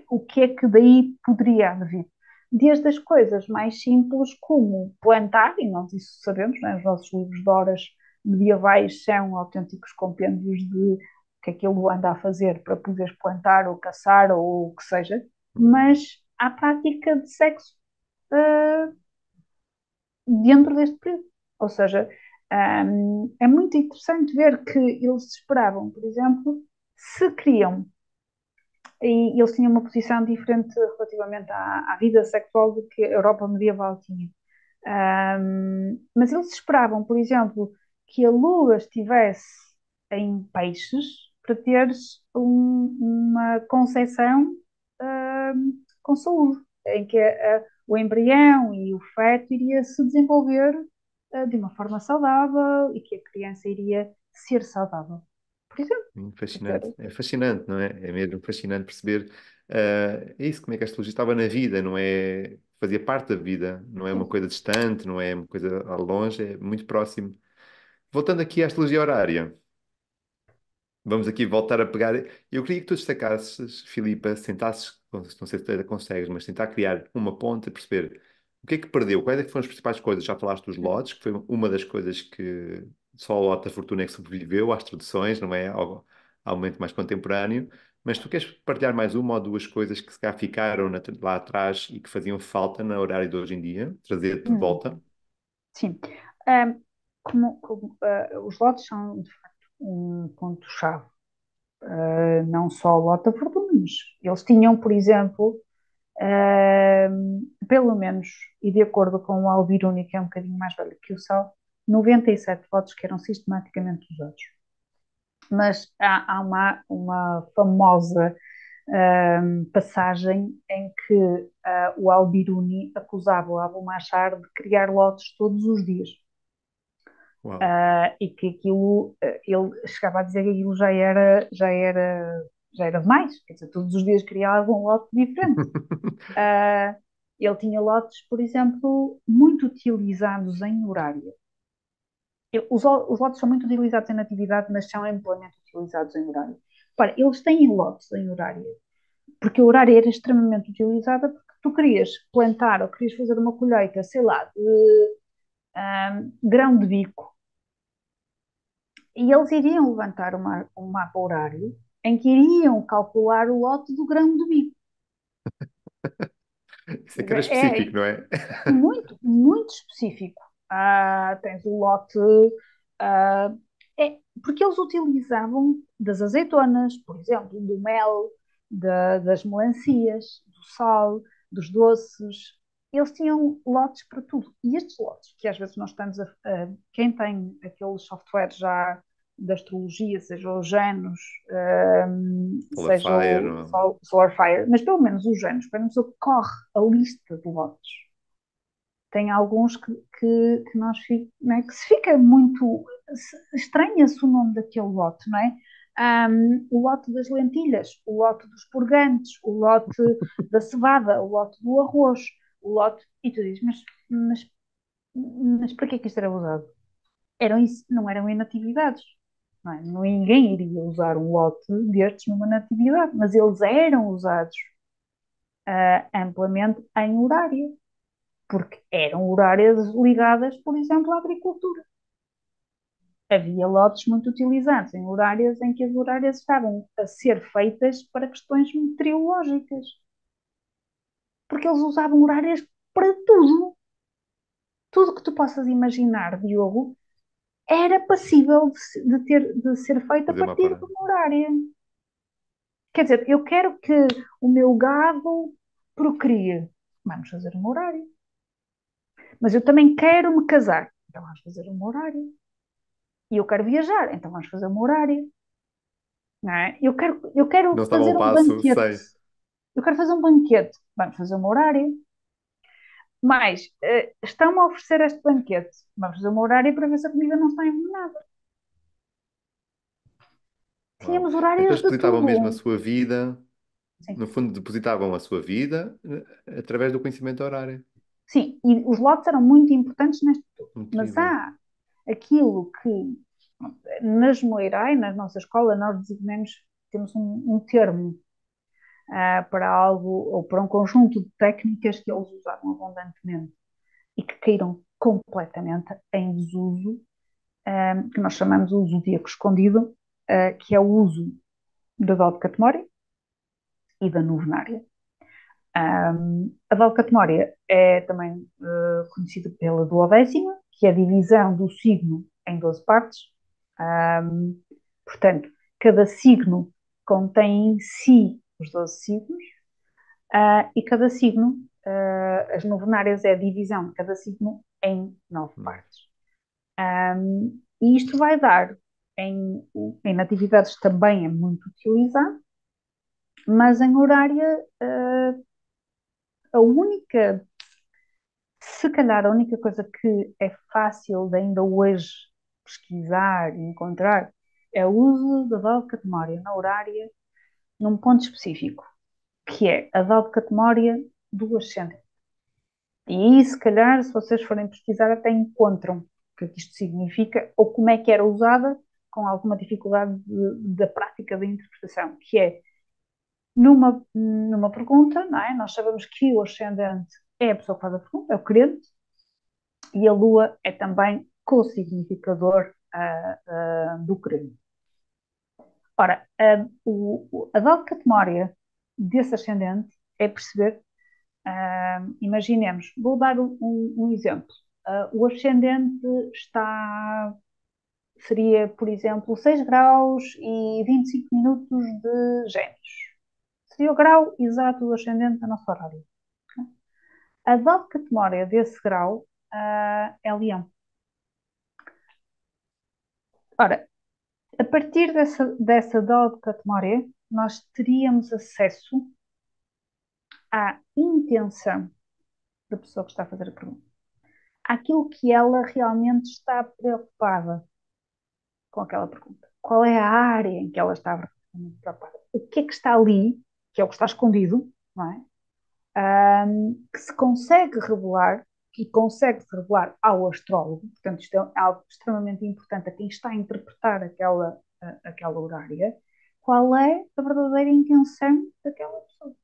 o que é que daí poderia advir. desde as coisas mais simples como plantar, e nós isso sabemos, não é? Os nossos livros de horas medievais são autênticos compêndios de o que aquilo anda a fazer para poderes plantar ou caçar ou o que seja, mas há prática de sexo dentro deste período. Ou seja, é muito interessante ver que eles esperavam, por exemplo, se queriam, e eles tinham uma posição diferente relativamente à vida sexual do que a Europa medieval tinha. Mas eles esperavam, por exemplo, que a lua estivesse em peixes para teres uma concepção com saúde, em que o embrião e o feto iria se desenvolver de uma forma saudável e que a criança iria ser saudável. Por exemplo, Fascinante, é fascinante, não é? É mesmo fascinante perceber é isso, como é que a astrologia estava na vida, não é? Fazia parte da vida, não é uma coisa distante, não é uma coisa ao longe, é muito próximo. Voltando aqui à astrologia horária, vamos aqui voltar a pegar. Eu queria que tu destacasses, Filipa, sentasses, não sei se ainda consegues, mas tentar criar uma ponte e perceber o que é que perdeu, quais é que foram as principais coisas. Já falaste dos lotes, que foi uma das coisas que só o lote da fortuna é que sobreviveu às traduções, não é? Ao momento mais contemporâneo. Mas tu queres partilhar mais uma ou duas coisas que se cá ficaram lá atrás e que faziam falta no horário de hoje em dia? Trazer-te de hum, volta? sim. Os lotes são, de facto, um ponto-chave. Não só o lote da fortuna, mas eles tinham, por exemplo, pelo menos, e de acordo com o Albiruni, que é um bocadinho mais velho que o Sal, 97 votos que eram sistematicamente usados. Mas há uma famosa passagem em que o Albiruni acusava o Abu Machar de criar lotes todos os dias. Uau! E que aquilo, ele chegava a dizer que aquilo já era demais, quer dizer, todos os dias criava um lote diferente. Uh, Ele tinha lotes, por exemplo, muito utilizados em horário. Os lotes são muito utilizados em natividade, mas são amplamente utilizados em horário. Ora, eles têm lotes em horário, porque o horário era extremamente utilizada porque tu querias plantar ou querias fazer uma colheita, sei lá, de grão de bico, e eles iriam levantar um mapa horário em que iriam calcular o lote do grão de bico. Isso é que era É, específico, não é? muito, muito específico. Tens o lote. ah, Porque eles utilizavam das azeitonas, por exemplo, do mel, das melancias, do sal, dos doces. Eles tinham lotes para tudo. E estes lotes, que às vezes nós estamos quem tem aqueles softwares já da astrologia, seja o Janus, seja Fire, o Solarfire, mas pelo menos os Janus, para uma pessoa que corre a lista de lotes tem alguns que nós não é? Que se fica muito estranha-se o nome daquele lote, não é? O lote das lentilhas, o lote dos purgantes, o lote da cevada, o lote do arroz, o lote. E tu dizes, mas para que é que isto era usado? Eram isso, não eram em natividades. Não é? Ninguém iria usar um lote destes numa natividade, mas eles eram usados amplamente em horário porque eram horárias ligadas, por exemplo, à agricultura. Havia lotes muito utilizados em horárias em que as horárias estavam a ser feitas para questões meteorológicas, porque eles usavam horárias para tudo. Tudo que tu possas imaginar, Diogo, era passível de ser feito a fazer uma partir de parada. uma horária. Quer dizer, eu quero que o meu gado procrie. Vamos fazer um horário. Mas eu também quero me casar. Então vamos fazer um horário. E eu quero viajar, então vamos fazer um horário, não é? Eu quero Não estava fazer ao um passo, banquete, sei. eu quero fazer um banquete, vamos fazer um horário. Mas estão a oferecer este banquete, vamos fazer um horário para ver se a comida não está envenenada. Uau. Tínhamos Então horários eles de depositavam mesmo a tudo. sua vida, Sim, no fundo, depositavam a sua vida através do conhecimento horário. sim, e os lotes eram muito importantes neste tudo. Mas Incrível. há aquilo que nas Moirai, na nossa escola, nós designamos, temos um termo para algo ou para um conjunto de técnicas que eles usavam abundantemente e que caíram completamente em desuso, que nós chamamos de uso zodíaco escondido, que é o uso da Dodecatmória e da Novenária. A Valcatmória é também conhecida pela duodécima, que é a divisão do signo em 12 partes. Portanto, cada signo contém em si os 12 signos, e cada signo, as novenárias é a divisão de cada signo em 9 Não. partes. E isto vai dar, em natividades também é muito utilizado, mas em horária, a única, se calhar a única coisa que é fácil de ainda hoje pesquisar e encontrar é o uso da Valcatmória na horária num ponto específico, que é a Valcatmória do ascendente. E aí, se calhar, se vocês forem pesquisar, até encontram o que é que isto significa ou como é que era usada, com alguma dificuldade da prática da interpretação, que é numa pergunta, não é? Nós sabemos que o ascendente é a pessoa que faz a pergunta, é o crente, e a lua é também co-significador do crente. Ora, a dada categoria desse ascendente é perceber, imaginemos, vou dar um exemplo. O ascendente seria, por exemplo, 6 graus e 25 minutos de Gêmeos. Seria o grau exato do ascendente da nossa horário. A dada categoria desse grau é Leão. Ora, a partir dessa dada categoria, nós teríamos acesso à intenção da pessoa que está a fazer a pergunta, àquilo que ela realmente está preocupada com aquela pergunta. Qual é a área em que ela está preocupada? O que é que está ali, que é o que está escondido, não é? Que se consegue revelar, que consegue-se revelar ao astrólogo, portanto, isto é algo extremamente importante a quem está a interpretar aquela horária, qual é a verdadeira intenção daquela pessoa.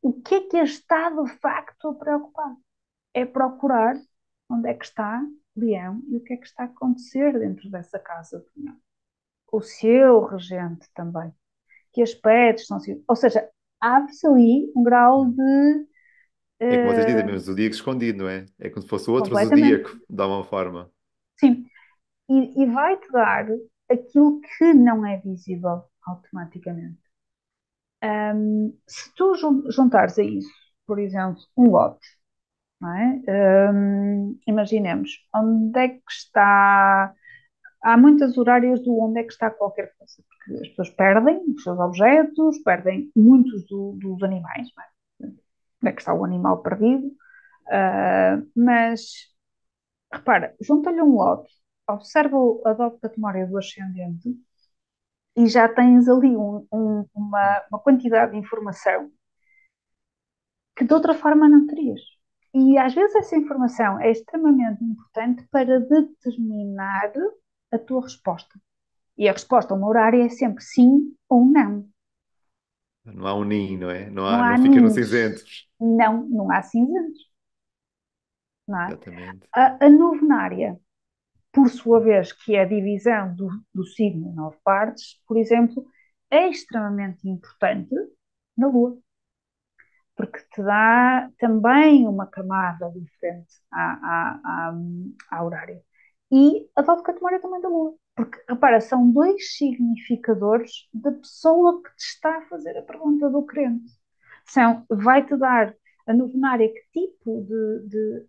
O que a está de facto a preocupar? É procurar onde é que está Leão e o que é que está a acontecer dentro dessa casa de Leão. O seu regente também. Que aspectos são assim? Ou seja, abre-se ali um grau de É como vocês dizem, uh, mesmo zodíaco escondido, não é? É como se fosse outro completamente, zodíaco, de alguma forma. sim. E vai-te dar aquilo que não é visível automaticamente. Se tu juntares a isso, por exemplo, um lote, não é? Imaginemos, onde é que está. Há muitas horárias do onde é que está qualquer coisa, porque as pessoas perdem os seus objetos, perdem muitos dos animais, não é? Onde é que está o animal perdido? Mas repara, junta-lhe um lote, observa a dota de memória do ascendente e já tens ali uma quantidade de informação que de outra forma não terias. E às vezes essa informação é extremamente importante para determinar a tua resposta. E a resposta a uma horária é sempre sim ou não. Não há um ninho, não é? Não há Não fica no ninhos. cinzentos. Não há cinzentos. Não é? Exatamente. A novenária, por sua vez, que é a divisão do signo em 9 partes, por exemplo, é extremamente importante na Lua, porque te dá também uma camada diferente à horária. E a dó de Catemória também da Lua, porque, repara, são dois significadores da pessoa que te está a fazer a pergunta do crente. Vai-te dar a novenária que tipo de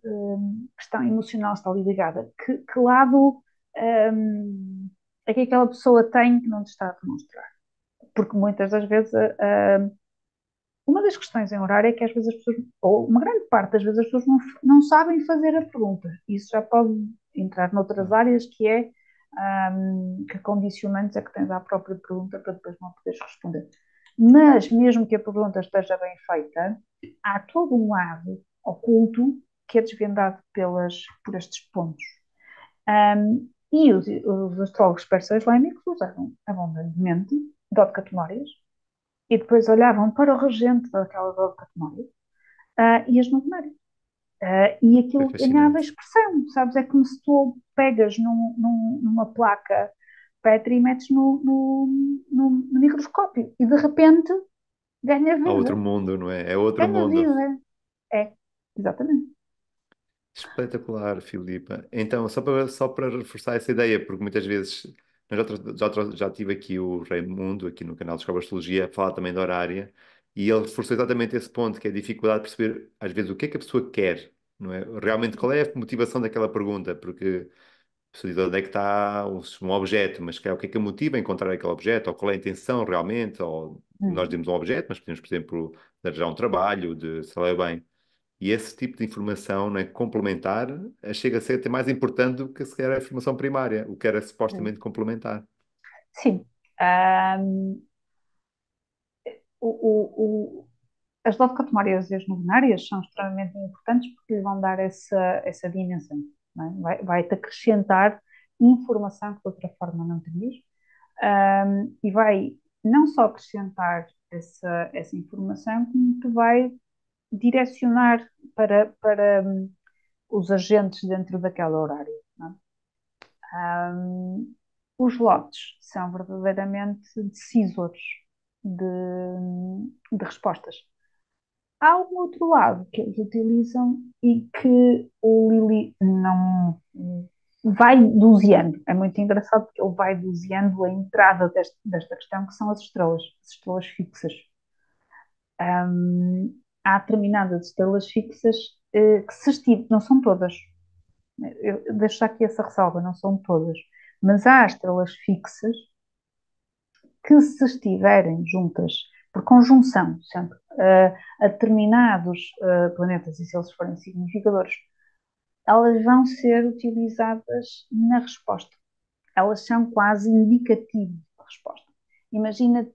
questão emocional está ali ligada, que lado é que aquela pessoa tem que não te está a demonstrar. Porque muitas das vezes uma das questões em horário é que às vezes as pessoas, ou uma grande parte das vezes as pessoas não sabem fazer a pergunta. Isso já pode entrar noutras áreas que condicionantes é que tens à própria pergunta para depois não poderes responder. Mas mesmo que a pergunta esteja bem feita, há todo um lado oculto que é desvendado por estes pontos. E os astrólogos persas lémicos usaram abundantemente dodecatmórias e depois olhavam para o regente daquela Catemária e as novenárias. E Foi aquilo ganhava fascinante. expressão, sabes? É como se tu pegas numa placa Petri e metes no microscópio e de repente ganha Há outro vida. mundo, não é? É outro Ganha mundo. vida. É, exatamente. Espetacular, Filipa. Então, só para reforçar essa ideia, porque muitas vezes já tive aqui o Raimundo, aqui no canal de Descobre Astrologia, a falar também da horária, e ele reforçou exatamente esse ponto, que é a dificuldade de perceber, às vezes, o que é que a pessoa quer, não é? Realmente, qual é a motivação daquela pergunta? Porque a pessoa diz onde é que está um objeto, mas o que é que a motiva a encontrar aquele objeto, ou qual é a intenção realmente, ou nós Hum, demos um objeto, mas podemos, por exemplo, de arranjar um trabalho, de, sei lá bem. E esse tipo de informação, né, complementar, chega a ser até mais importante do que sequer a informação primária, o que era hum. supostamente complementar. Sim. Ahm, as locotomórias e as novenárias são extremamente importantes porque lhe vão dar essa dimensão. Não é? Vai-te acrescentar informação que de outra forma não terias. E vai não só acrescentar essa informação, como te vai direcionar para os agentes dentro daquela horária. Não é? Os lotes são verdadeiramente decisores de respostas. Há um outro lado que eles utilizam e que o Lili não vai doseando. É muito engraçado porque ele vai doseando a entrada desta questão, que são as estrelas fixas. Há determinadas estrelas fixas que se estiver, não são todas, eu deixo aqui essa ressalva, não são todas, mas há estrelas fixas que se estiverem juntas por conjunção, sempre, a determinados planetas, e se eles forem significadores, elas vão ser utilizadas na resposta. Elas são quase indicativos da resposta. Imagina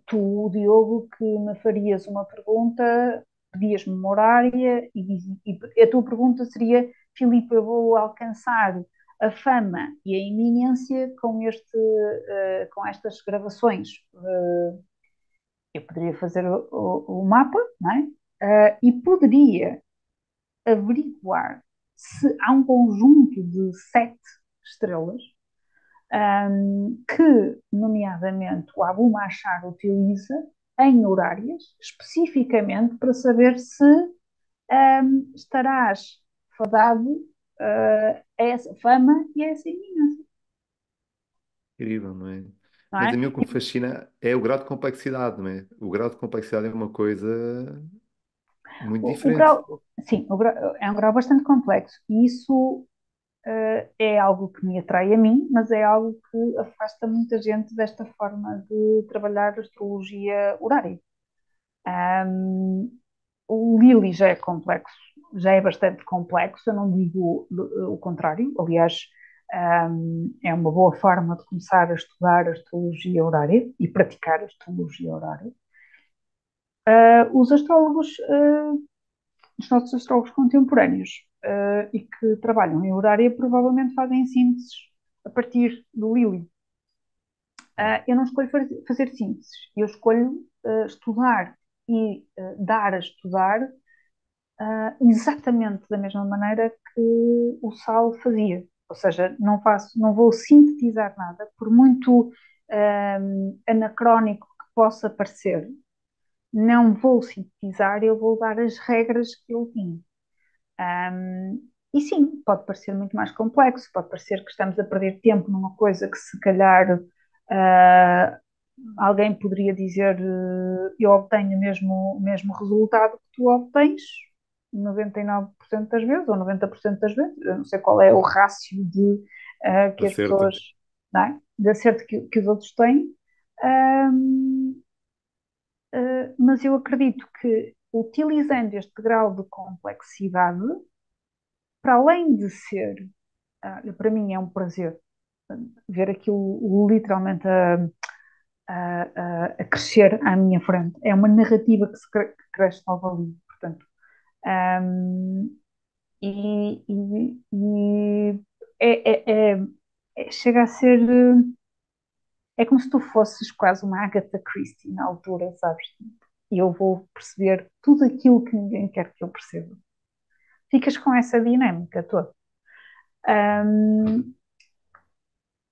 tu, Diogo, que me farias uma pergunta, pedias-me uma horária e a tua pergunta seria: Filipe, eu vou alcançar a fama e a iminência com estas gravações. Eu poderia fazer o mapa, não é? E poderia averiguar se há um conjunto de 7 estrelas que, nomeadamente, o Abu Machar utiliza em horárias, especificamente para saber se estarás fadado a essa fama e a essa iminência, Incrível, não é? não Mas é? a mim o que me fascina é o grau de complexidade, não é? O grau de complexidade é uma coisa muito O diferente. grau, sim, é um grau bastante complexo e isso é algo que me atrai a mim, mas é algo que afasta muita gente desta forma de trabalhar a astrologia horária. Um, o Lili já é complexo, já é bastante complexo, eu não digo o contrário, aliás, é uma boa forma de começar a estudar a astrologia horária e praticar a astrologia horária. Os astrólogos, os nossos astrólogos contemporâneos e que trabalham em horária provavelmente fazem sínteses a partir do Lili. Eu não escolho fazer sínteses, eu escolho estudar e dar a estudar exatamente da mesma maneira que o Sal fazia. Ou seja, não vou sintetizar nada, por muito anacrónico que possa parecer, não vou sintetizar, eu vou dar as regras que ele tinha. E sim, pode parecer muito mais complexo, pode parecer que estamos a perder tempo numa coisa que se calhar uh, alguém poderia dizer eu obtenho o mesmo resultado que tu obtens 99% das vezes ou 90% das vezes, eu não sei qual é o rácio que as Acerto. pessoas, não é? De acerto que os outros têm, um, mas eu acredito que utilizando este grau de complexidade, para além de ser, para mim é um prazer ver aquilo literalmente a crescer à minha frente. É uma narrativa que cresce logo ali, portanto. Um, e é, é, é, chega a ser é como se tu fosses quase uma Agatha Christie na altura, sabes? E eu vou perceber tudo aquilo que ninguém quer que eu perceba. Ficas com essa dinâmica toda. Um,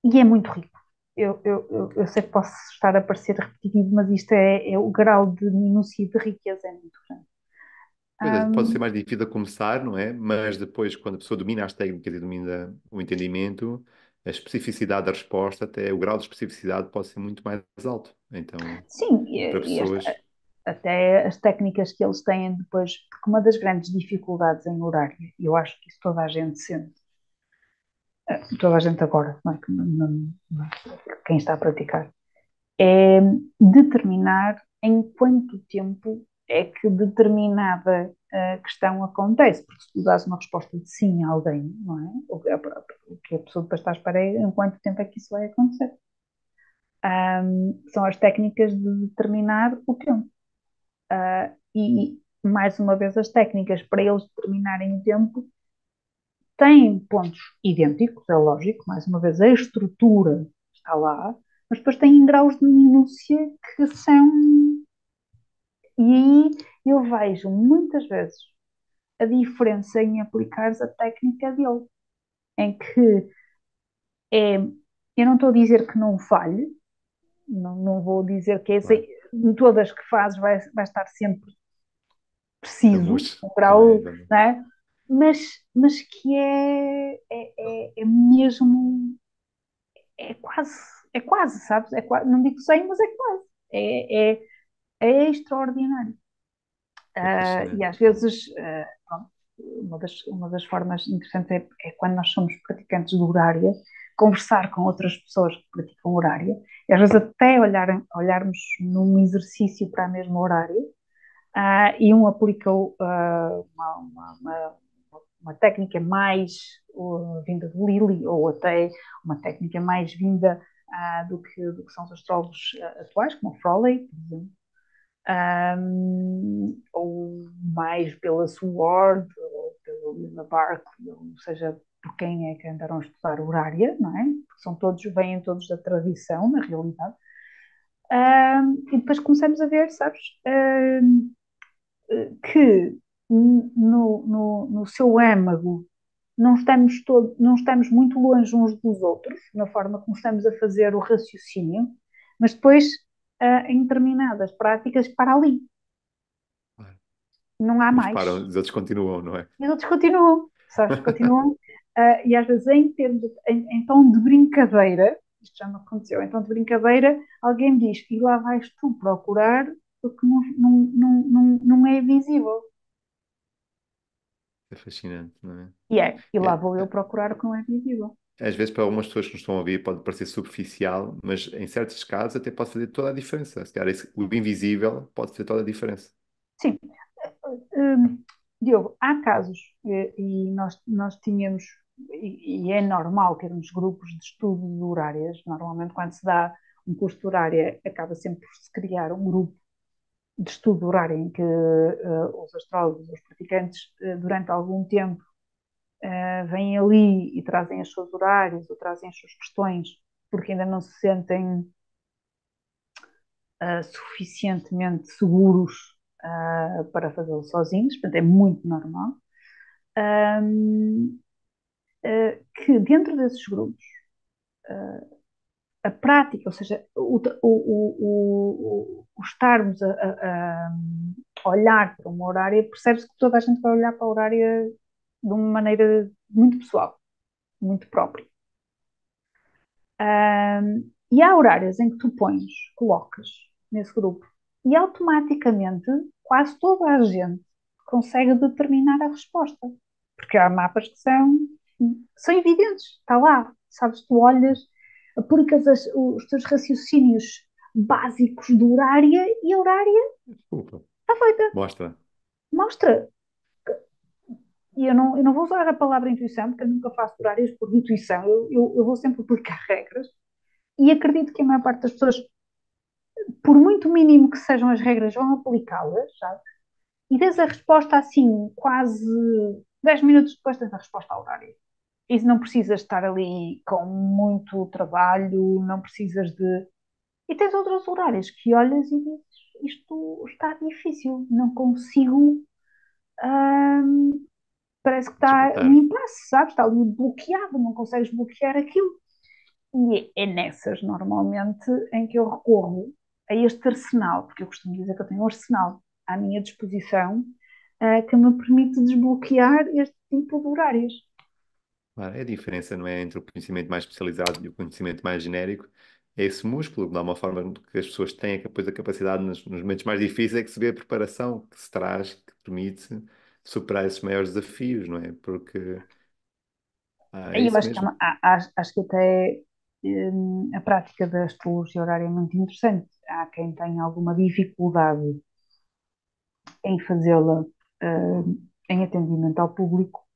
e é muito rico. Eu sei que posso estar a parecer repetitivo, mas isto é o grau de minúcia e de riqueza é muito grande. Pois é, pode ser Um, mais difícil a começar, não é? Mas depois, quando a pessoa domina as técnicas e domina o entendimento, a especificidade da resposta, até o grau de especificidade pode ser muito mais alto. Então, sim, para pessoas. até as técnicas que eles têm depois, porque uma das grandes dificuldades em horário, e eu acho que isso toda a gente sente, toda a gente agora, não é? Quem está a praticar, é determinar em quanto tempo é que determinada questão acontece, porque se tu dás uma resposta de sim a alguém, não é? O que a pessoa depois está à espera é em quanto tempo é que isso vai acontecer. São as técnicas de determinar o tempo. E, mais uma vez, as técnicas para eles determinarem o tempo têm pontos idênticos, é lógico, mais uma vez, a estrutura está lá, mas depois têm graus de minúcia que são. E aí eu vejo muitas vezes a diferença em aplicares a técnica dele, em que é. Eu não estou a dizer que não falhe, não vou dizer que é Claro, em todas que fazes vai estar sempre preciso, estamos, um não é? grau, não é? Mas, mas que é mesmo, é quase, é quase, sabes? É quase, não digo 100, mas é quase. É, é, é extraordinário. É E fascinante. às vezes, pronto, uma das formas interessantes é quando nós somos praticantes do horário, conversar com outras pessoas que praticam horário, e às vezes até olharmos num exercício para a mesma horário, e um aplica uma técnica mais vinda de Lilly, ou até uma técnica mais vinda do que são os astrólogos atuais, como o Froley, por exemplo, ou mais pela Sword, ou pela Lina Barkley, ou seja, por quem é que andaram a estudar horária, não é? Porque são todos, vêm todos da tradição, na realidade. E depois começamos a ver, sabes, que no seu âmago não estamos muito longe uns dos outros, na forma como estamos a fazer o raciocínio, mas depois, em determinadas práticas, para ali. Claro. Não há Uns mais. param, os outros continuam, não é? E os outros continuam, sabes? Continuam. E às vezes, em tom de brincadeira, isto já me aconteceu, em tom de brincadeira, alguém diz, e lá vais tu procurar o que não é visível. É fascinante, não é? E lá É, vou eu procurar o que não é visível. às vezes, para algumas pessoas que nos estão a ouvir, pode parecer superficial, mas em certos casos até pode fazer toda a diferença. Se calhar o invisível pode fazer toda a diferença. Sim, Diogo, há casos, e nós tínhamos, e é normal termos grupos de estudo de horárias. Normalmente, quando se dá um curso de horária, acaba sempre por se criar um grupo de estudo de horário em que os astrólogos, os praticantes, durante algum tempo, vêm ali e trazem os seus horários ou trazem as suas questões, porque ainda não se sentem suficientemente seguros para fazê-lo sozinhos, portanto é muito normal. Um, que dentro desses grupos, a prática, ou seja, o estarmos a olhar para uma horária, percebe-se que toda a gente vai olhar para a horária de uma maneira muito pessoal, muito própria. E há horários em que tu pões, colocas nesse grupo, e automaticamente quase toda a gente consegue determinar a resposta. Porque há mapas que são evidentes, está lá, sabes, tu olhas, aplicas os teus raciocínios básicos do horária e a horária Desculpa. está feita. Mostra. Mostra. E eu não vou usar a palavra intuição, porque eu nunca faço horários por intuição, eu vou sempre aplicar regras. E acredito que a maior parte das pessoas, por muito mínimo que sejam as regras, vão aplicá-las, sabe? E tens a resposta assim, quase 10 minutos depois tens a resposta ao horário. Isso não precisas estar ali com muito trabalho, não precisas de. E tens outros horários que olhas e dizes, isto está difícil, não consigo, hum, parece que está um Desbotar. impasse, sabes? Está ali bloqueado, não consegues bloquear aquilo. E é nessas, normalmente, em que eu recorro a este arsenal, porque eu costumo dizer que eu tenho um arsenal à minha disposição, que me permite desbloquear este tipo de horários. Claro, é a diferença, não é, entre o conhecimento mais especializado e o conhecimento mais genérico. É esse músculo, de alguma forma, que as pessoas têm depois a capacidade, nos momentos mais difíceis, é que se vê a preparação que se traz, que permite superar esses maiores desafios, não é? Porque é Eu isso acho que, mesmo. acho que até a prática da astrologia horária é muito interessante. Há quem tenha alguma dificuldade em fazê-la em atendimento ao público,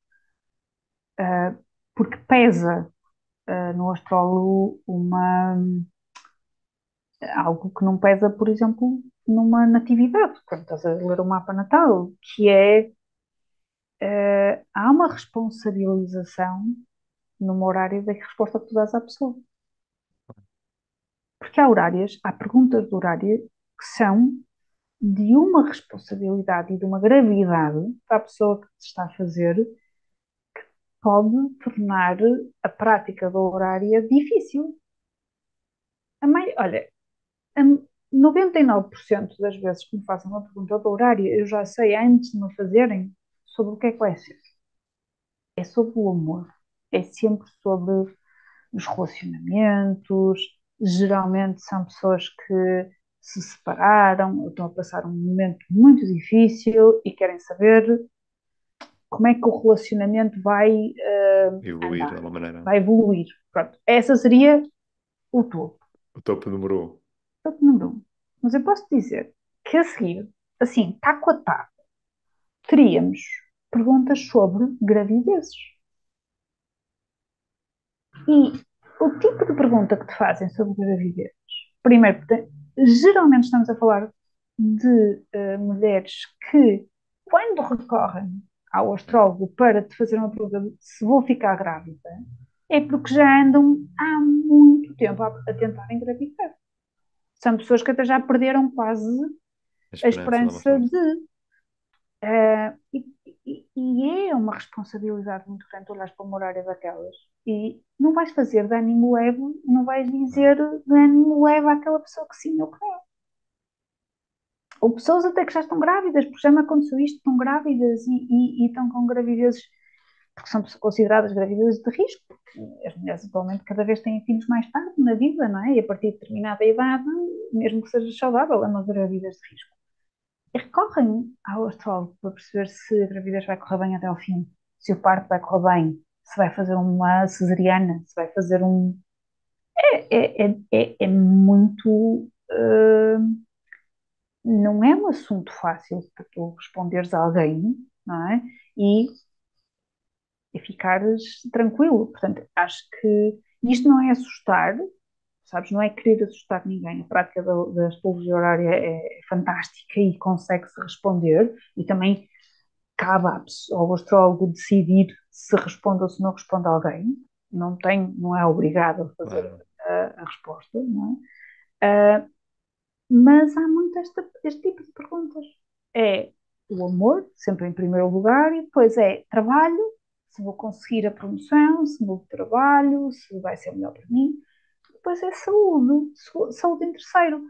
porque pesa no astrólogo algo que não pesa, por exemplo, numa natividade, quando estás a ler o mapa natal, que é há uma responsabilização numa horário da resposta que tu dás à pessoa. Porque há horárias, há perguntas de horário que são de uma responsabilidade e de uma gravidade para a pessoa que te está a fazer, pode tornar a prática da horária difícil. Olha, a 99% das vezes que me fazem uma pergunta do horário, eu já sei antes de me fazerem sobre o que é que vai ser. É sobre o amor. É sempre sobre os relacionamentos. Geralmente são pessoas que se separaram ou estão a passar um momento muito difícil e querem saber como é que o relacionamento vai Evoluir de andar, alguma maneira. vai evoluir. Pronto, essa seria o topo. O topo número um. Topo número um. Mas eu posso dizer que a seguir, assim, taco a taco, teríamos perguntas sobre gravidezes. E o tipo de pergunta que te fazem sobre gravidez, primeiro, geralmente estamos a falar de mulheres que, quando recorrem ao astrólogo para te fazer uma pergunta de se vou ficar grávida, é porque já andam há muito tempo a tentar engravidar. São pessoas que até já perderam quase A a esperança de alguma esperança forma. de. E é uma responsabilidade muito grande olhar para uma horária daquelas. E não vais fazer de ânimo leve, não vais Claro. dizer de ânimo leve àquela pessoa que sim ou que não. Ou pessoas até que já estão grávidas, porque já me aconteceu isto, estão grávidas e estão com gravidezes, porque são consideradas gravidezes de risco, porque as mulheres atualmente cada vez têm filhos mais tarde na vida, não é? E a partir de determinada idade, mesmo que seja saudável, é uma gravidez de risco. E recorrem ao astrólogo para perceber se a gravidez vai correr bem até ao fim, se o parto vai correr bem, se vai fazer uma cesariana, se vai fazer um. É muito. Não é um assunto fácil para tu responderes a alguém, não é? E, e ficares tranquilo. Portanto, acho que isto não é assustar, sabes? Não é querer assustar ninguém. A prática da astrologia horária é fantástica e consegue-se responder. E também cabe ao astrólogo decidir se responde ou se não responde a alguém. Não é obrigado a fazer Claro. a resposta, não é? Mas há muito este tipo de perguntas. É o amor, sempre em primeiro lugar, e depois é trabalho, se vou conseguir a promoção, se mudo de trabalho, se vai ser melhor para mim. Depois é saúde, saúde em terceiro.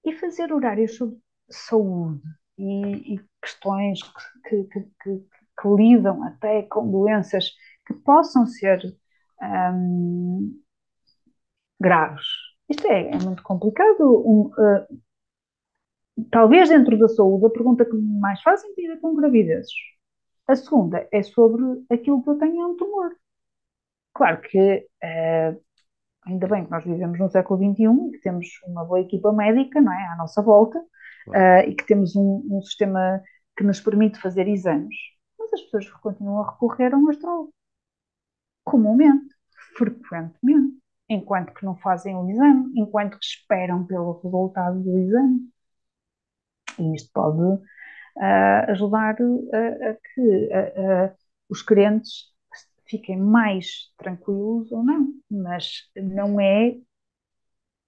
E fazer horários sobre saúde e questões que lidam até com doenças que possam ser hum, graves. Isto é muito complicado. Talvez dentro da saúde, a pergunta que mais fazem tem a ver com gravidezes. A segunda é sobre aquilo que eu tenho é um tumor. Claro que ainda bem que nós vivemos no século XXI e que temos uma boa equipa médica, não é, à nossa volta, Claro. e que temos um sistema que nos permite fazer exames, mas as pessoas continuam a recorrer a um astrólogo, comumente, frequentemente, enquanto que não fazem o exame, enquanto que esperam pelo resultado do exame. E isto pode ajudar a que os crentes fiquem mais tranquilos ou não, mas não é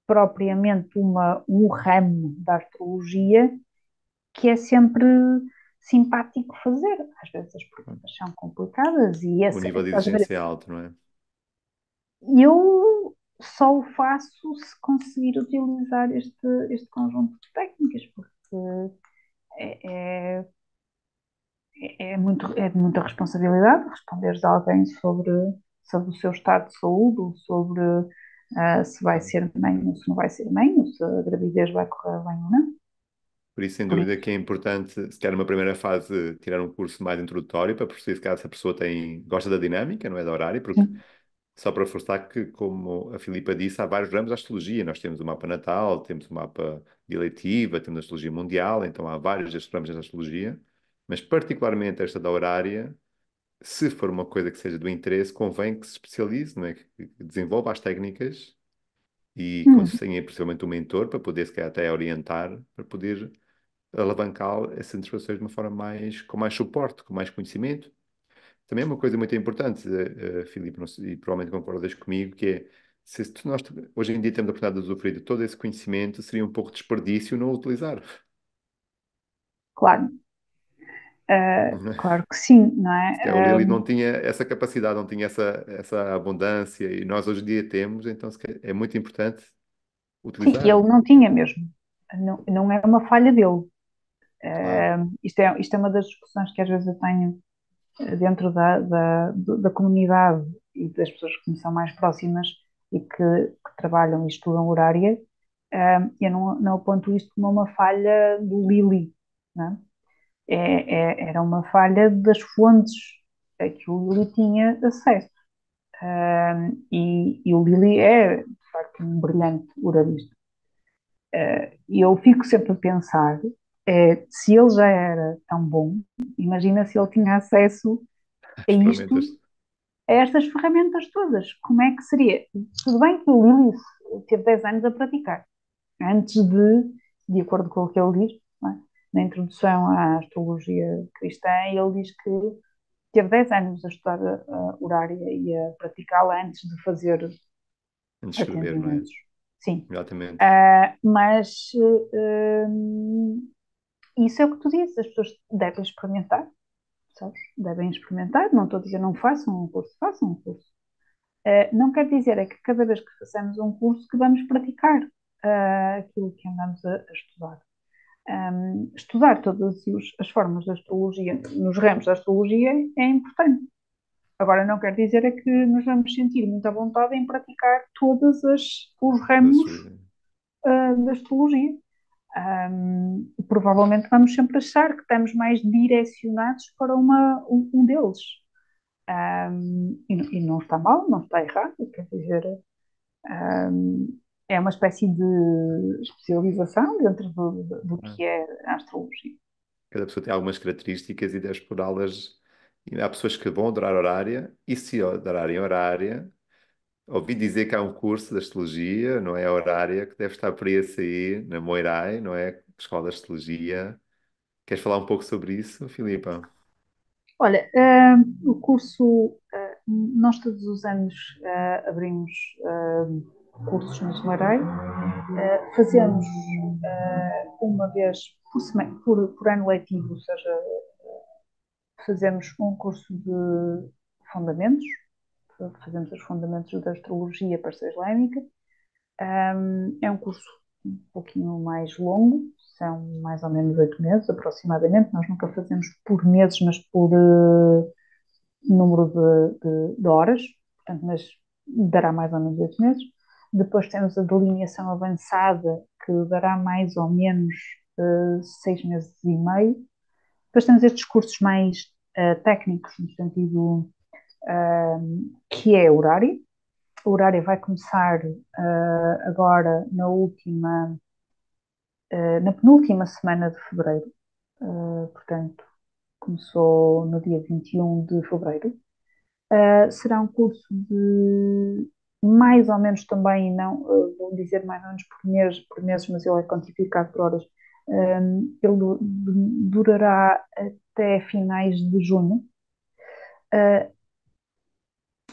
propriamente um ramo da astrologia que é sempre simpático fazer. Às vezes as perguntas são complicadas e O nível de estás a ver, exigência é alto, não é? eu só o faço se conseguir utilizar este conjunto de técnicas, porque é, é de muita responsabilidade responderes a alguém sobre o seu estado de saúde, ou sobre se vai Claro. ser mãe ou se não vai ser mãe, ou se a gravidez vai correr bem ou não. Por isso, sem Por dúvida, isso, que é importante, se quer numa primeira fase, tirar um curso mais introdutório para perceber se calhar, se a pessoa gosta da dinâmica, não é, da horário, porque sim, só para reforçar que, como a Filipa disse, há vários ramos da astrologia. Nós temos o mapa natal, temos o mapa de eleitiva, temos a astrologia mundial, então há vários destes ramos da astrologia, mas particularmente esta da horária, se for uma coisa que seja do interesse, convém que se especialize, não é? Que desenvolva as técnicas e hum, tenha principalmente um mentor para poder, se calhar, até orientar, para poder alavancar essas interpretações de uma forma com mais suporte, com mais conhecimento. Também é uma coisa muito importante, Filipe, e provavelmente concordas comigo, que é, se nós hoje em dia temos a oportunidade de usufruir de todo esse conhecimento, seria um pouco de desperdício não o utilizar. claro, Não é? claro que sim, não Se calhar o é? Lily não tinha essa capacidade, não tinha essa abundância, e nós hoje em dia temos, então se calhar é muito importante Sim, utilizar. ele não tinha mesmo. Não, não é uma falha dele. Claro, Isto é uma das discussões que às vezes eu tenho dentro da comunidade e das pessoas que me são mais próximas e que trabalham e estudam horária. Eu não aponto isto como uma falha do Lili, não é? Era uma falha das fontes a que o Lili tinha acesso. E o Lili é, de facto, um brilhante horarista. E eu fico sempre a pensar, se ele já era tão bom, imagina se ele tinha acesso a as isto, ferramentas a estas ferramentas todas. Como é que seria? Tudo bem que o Lilith teve 10 anos a praticar, antes de acordo com o que ele diz, não é? Na introdução à astrologia cristã, ele diz que teve 10 anos a estudar a horária e a praticá-la antes de fazer antes de escrever, não é? atendimentos. Sim. Exatamente. Mas isso é o que tu dizes, as pessoas devem experimentar, sabes? Devem experimentar, não estou a dizer não façam um curso, façam um curso. Não quer dizer é que cada vez que façamos um curso que vamos praticar aquilo que andamos a estudar. Estudar todas as formas da astrologia nos ramos da astrologia é importante. Agora, não quer dizer é que nos vamos sentir muito à vontade em praticar todos os Das ramos da astrologia. Provavelmente vamos sempre achar que estamos mais direcionados para um deles. E não está mal, não está errado, quer dizer, é uma espécie de especialização dentro do que é a astrologia. Cada pessoa tem algumas características e deve explorá-las. E há pessoas que vão adorar horária, e se adorarem horária, ouvi dizer que há um curso de astrologia, não é horária, que deve estar por aí a sair, na Moirai, não é? Escola de Astrologia. Queres falar um pouco sobre isso, Filipa? Olha, o curso, nós todos os anos abrimos cursos no Sumaré. Fazemos uma vez por ano letivo, ou seja, fazemos um curso de fundamentos, fazemos os fundamentos da astrologia parça-islâmica. É um curso um pouquinho mais longo, são mais ou menos 8 meses aproximadamente. Nós nunca fazemos por meses, mas por número de horas, portanto, mas dará mais ou menos 8 meses. Depois temos a delineação avançada, que dará mais ou menos 6 meses e meio. Depois temos estes cursos mais técnicos, no sentido que é horário. O horário vai começar agora na penúltima semana de fevereiro, portanto, começou no dia 21 de fevereiro. Será um curso de mais ou menos também, não, vou dizer mais ou menos por meses, mas ele é quantificado por horas. Ele durará até finais de junho. Uh,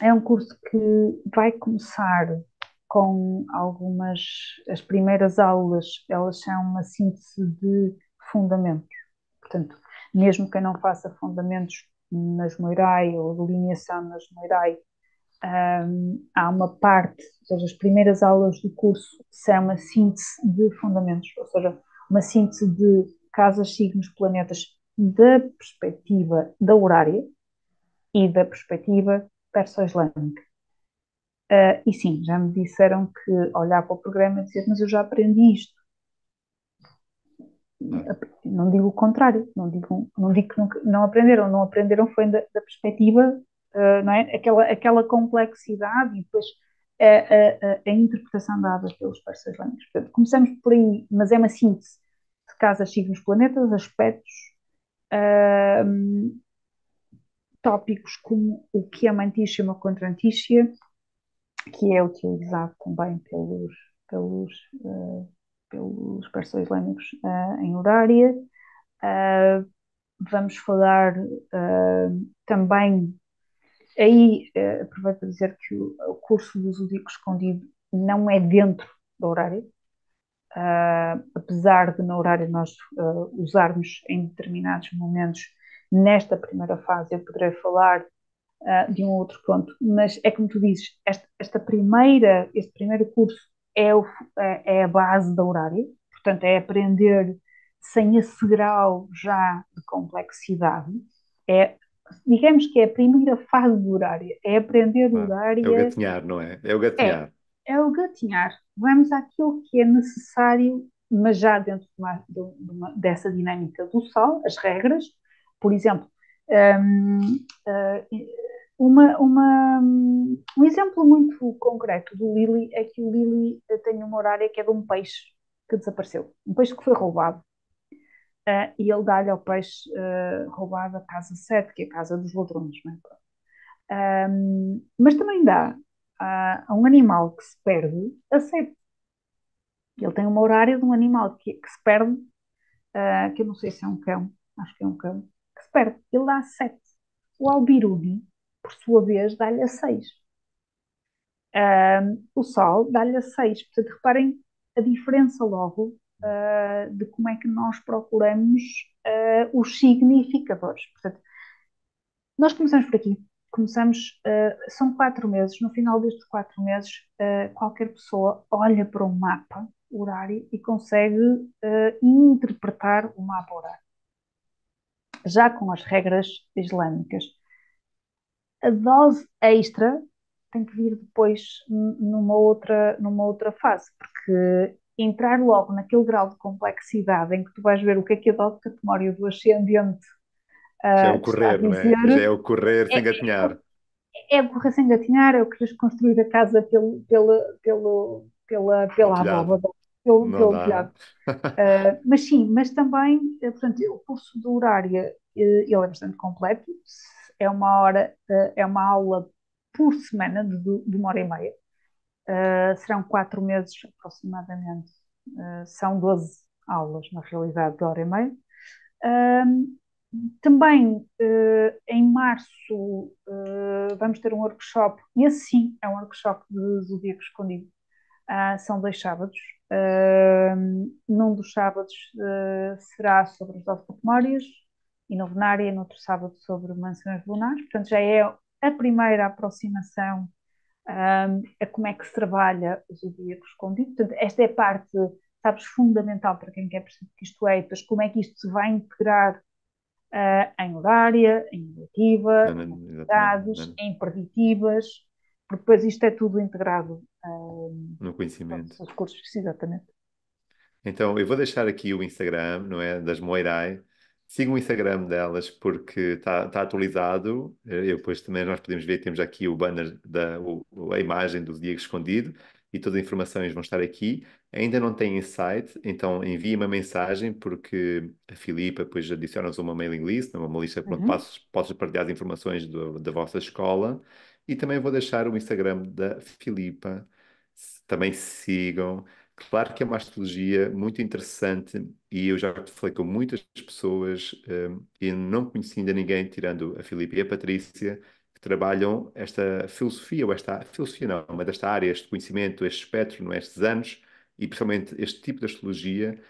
É um curso que vai começar. com algumas, as primeiras aulas, elas são uma síntese de fundamentos. Portanto, mesmo quem não faça fundamentos nas Moirai ou delineação nas Moirai, há uma parte, ou seja, as primeiras aulas do curso são uma síntese de fundamentos, ou seja, uma síntese de casas, signos, planetas da perspectiva da horária e da perspectiva perso-islâmica. E sim, já me disseram que olhar para o programa e dizer, mas eu já aprendi isto. Claro. Não digo o contrário, não digo que não aprenderam, não aprenderam foi da perspectiva, não é? Aquela complexidade e depois a interpretação dada pelos parceiros islâmicos. Portanto, começamos por aí, mas é uma síntese de casas, signos, planetas, aspectos, tópicos como o que é mantícia e uma contrantícia, que é utilizado também pelos, uh, pelos parceiros islâmicos em horária. Uh, Vamos falar também, aí aproveito para dizer que o curso do Zodíaco Escondido não é dentro do horário, apesar de no horário nós usarmos em determinados momentos, nesta primeira fase eu poderei falar de um outro ponto, mas é como tu dizes, este primeiro curso é a base da horária, portanto é aprender sem esse grau já de complexidade, é, digamos que é a primeira fase do horário, é aprender o Claro. É o horário, gatinhar, não é? É o é, gatinhar. é o gatinhar, vamos àquilo que é necessário, mas já dentro dessa dinâmica do sol, as regras, por exemplo, um, um exemplo muito concreto do Lily é que o Lily tem uma horária que é de um peixe que desapareceu, um peixe que foi roubado. E ele dá-lhe ao peixe roubado a casa 7, que é a casa dos ladrões. Não é? Mas também dá a um animal que se perde a 7. Ele tem uma horária de um animal que se perde, que eu não sei se é um cão, acho que é um cão, que se perde. Ele dá a 7. O Albiruni, por sua vez, dá-lhe a 6. O Sol dá-lhe a 6. Portanto, reparem a diferença logo de como é que nós procuramos os significadores. Portanto, nós começamos por aqui. Começamos, são 4 meses. No final destes 4 meses, qualquer pessoa olha para um mapa horário e consegue interpretar o mapa horário, já com as regras islâmicas. A dose extra tem que vir depois numa outra fase, porque entrar logo naquele grau de complexidade em que tu vais ver o que é a dose catemória do ascendente Já é o te está a correr, não dizer, é? Já é o correr sem é, gatinhar. é o correr sem gatinhar, é o querer construir a casa Ao pela telhado. abóbada, Não pelo dá. telhado. Mas sim, mas também, portanto, o curso de horária, ele é bastante completo, é uma hora, é uma aula por semana de 1 hora e meia. Serão 4 meses aproximadamente. São 12 aulas, na realidade, de hora e meia. Também em março vamos ter um workshop, e esse sim é um workshop de Zodíaco Escondido. São 2 sábados. Num dos sábados será sobre as 12 memórias e novenária, e no outro sábado sobre mansões lunares. Portanto, já é a primeira aproximação a como é que se trabalha o zodíaco escondido. Portanto, esta é a parte, sabes, fundamental para quem quer perceber que isto é, e depois como é que isto se vai integrar em horária, em Não, negativa, não, em exatamente. atividades, Não, em preditivas, porque depois isto é tudo integrado no conhecimento. todos os cursos, exatamente. Então, eu vou deixar aqui o Instagram, não é? Das Moirai. Sigam o Instagram delas porque está atualizado. Eu depois também nós podemos ver, temos aqui o banner, a imagem do Diego Escondido e todas as informações vão estar aqui. Ainda não tem site, então envie uma mensagem porque a Filipa depois adiciona-nos uma mailing list, uma lista onde Uhum. podes partilhar as informações da vossa escola. E também vou deixar o Instagram da Filipa. Também sigam. Claro que é uma astrologia muito interessante e eu já falei com muitas pessoas e não conheci ainda ninguém, tirando a Filipe e a Patrícia, que trabalham esta filosofia, ou esta filosofia não, mas esta área, este conhecimento, este espectro, não é, estes anos, e principalmente este tipo de astrologia,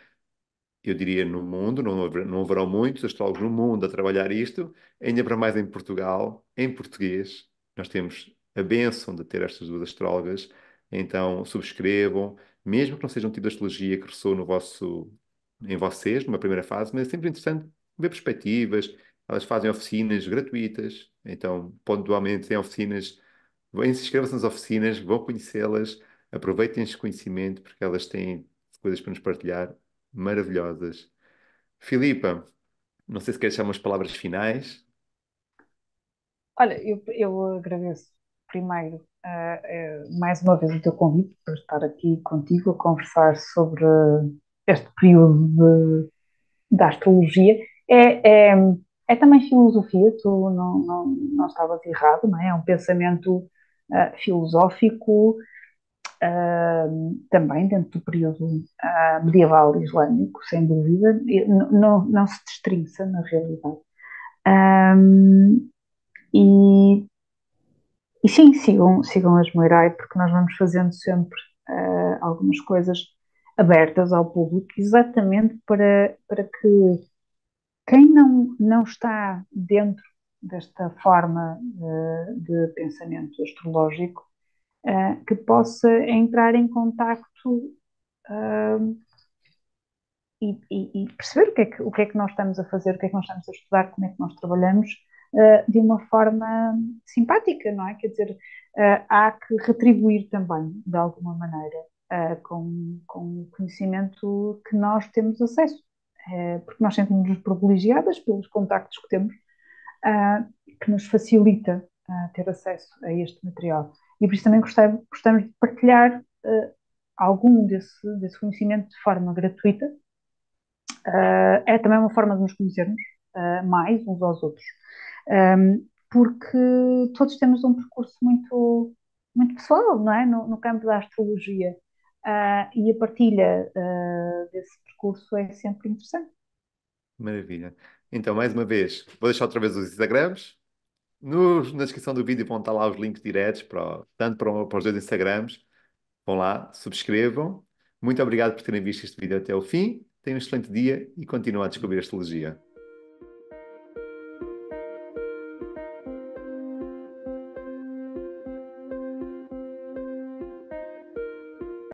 eu diria no mundo, não haverão muitos astrólogos no mundo a trabalhar isto, ainda para mais em Portugal, em português. Nós temos a bênção de ter estas duas astrólogas, então subscrevam, mesmo que não seja um tipo de astrologia que ressoa em vocês, numa primeira fase, mas é sempre interessante ver perspectivas. Elas fazem oficinas gratuitas, então pontualmente têm oficinas, inscrevam-se nas oficinas, vão conhecê-las, aproveitem este conhecimento, porque elas têm coisas para nos partilhar maravilhosas. Filipa, não sei se queres deixar umas palavras finais. Olha, eu agradeço primeiro, mais uma vez o teu convite para estar aqui contigo a conversar sobre este período da astrologia. É, é, é também filosofia, tu não estavas errado, não é? É um pensamento filosófico, também dentro do período medieval islâmico, sem dúvida, e não se destrinça na realidade. Um, e, e sim, sigam as Moirai, porque nós vamos fazendo sempre algumas coisas abertas ao público, exatamente para que quem não está dentro desta forma de pensamento astrológico, que possa entrar em contacto e perceber o que é que nós estamos a fazer, o que é que nós estamos a estudar, como é que nós trabalhamos, de uma forma simpática, não é? Quer dizer, há que retribuir também, de alguma maneira, com o conhecimento que nós temos acesso, porque nós sentimos-nos privilegiadas pelos contactos que temos, que nos facilita ter acesso a este material. E por isso também gostamos de partilhar algum desse conhecimento de forma gratuita. É também uma forma de nos conhecermos mais uns aos outros, porque todos temos um percurso muito pessoal, não é? No campo da astrologia. E a partilha desse percurso é sempre interessante. Maravilha. Então, mais uma vez, vou deixar outra vez os Instagrams. Na descrição do vídeo vão estar lá os links diretos tanto para os dois Instagrams. Vão lá, subscrevam. Muito obrigado por terem visto este vídeo até o fim. Tenham um excelente dia e continuem a descobrir a astrologia.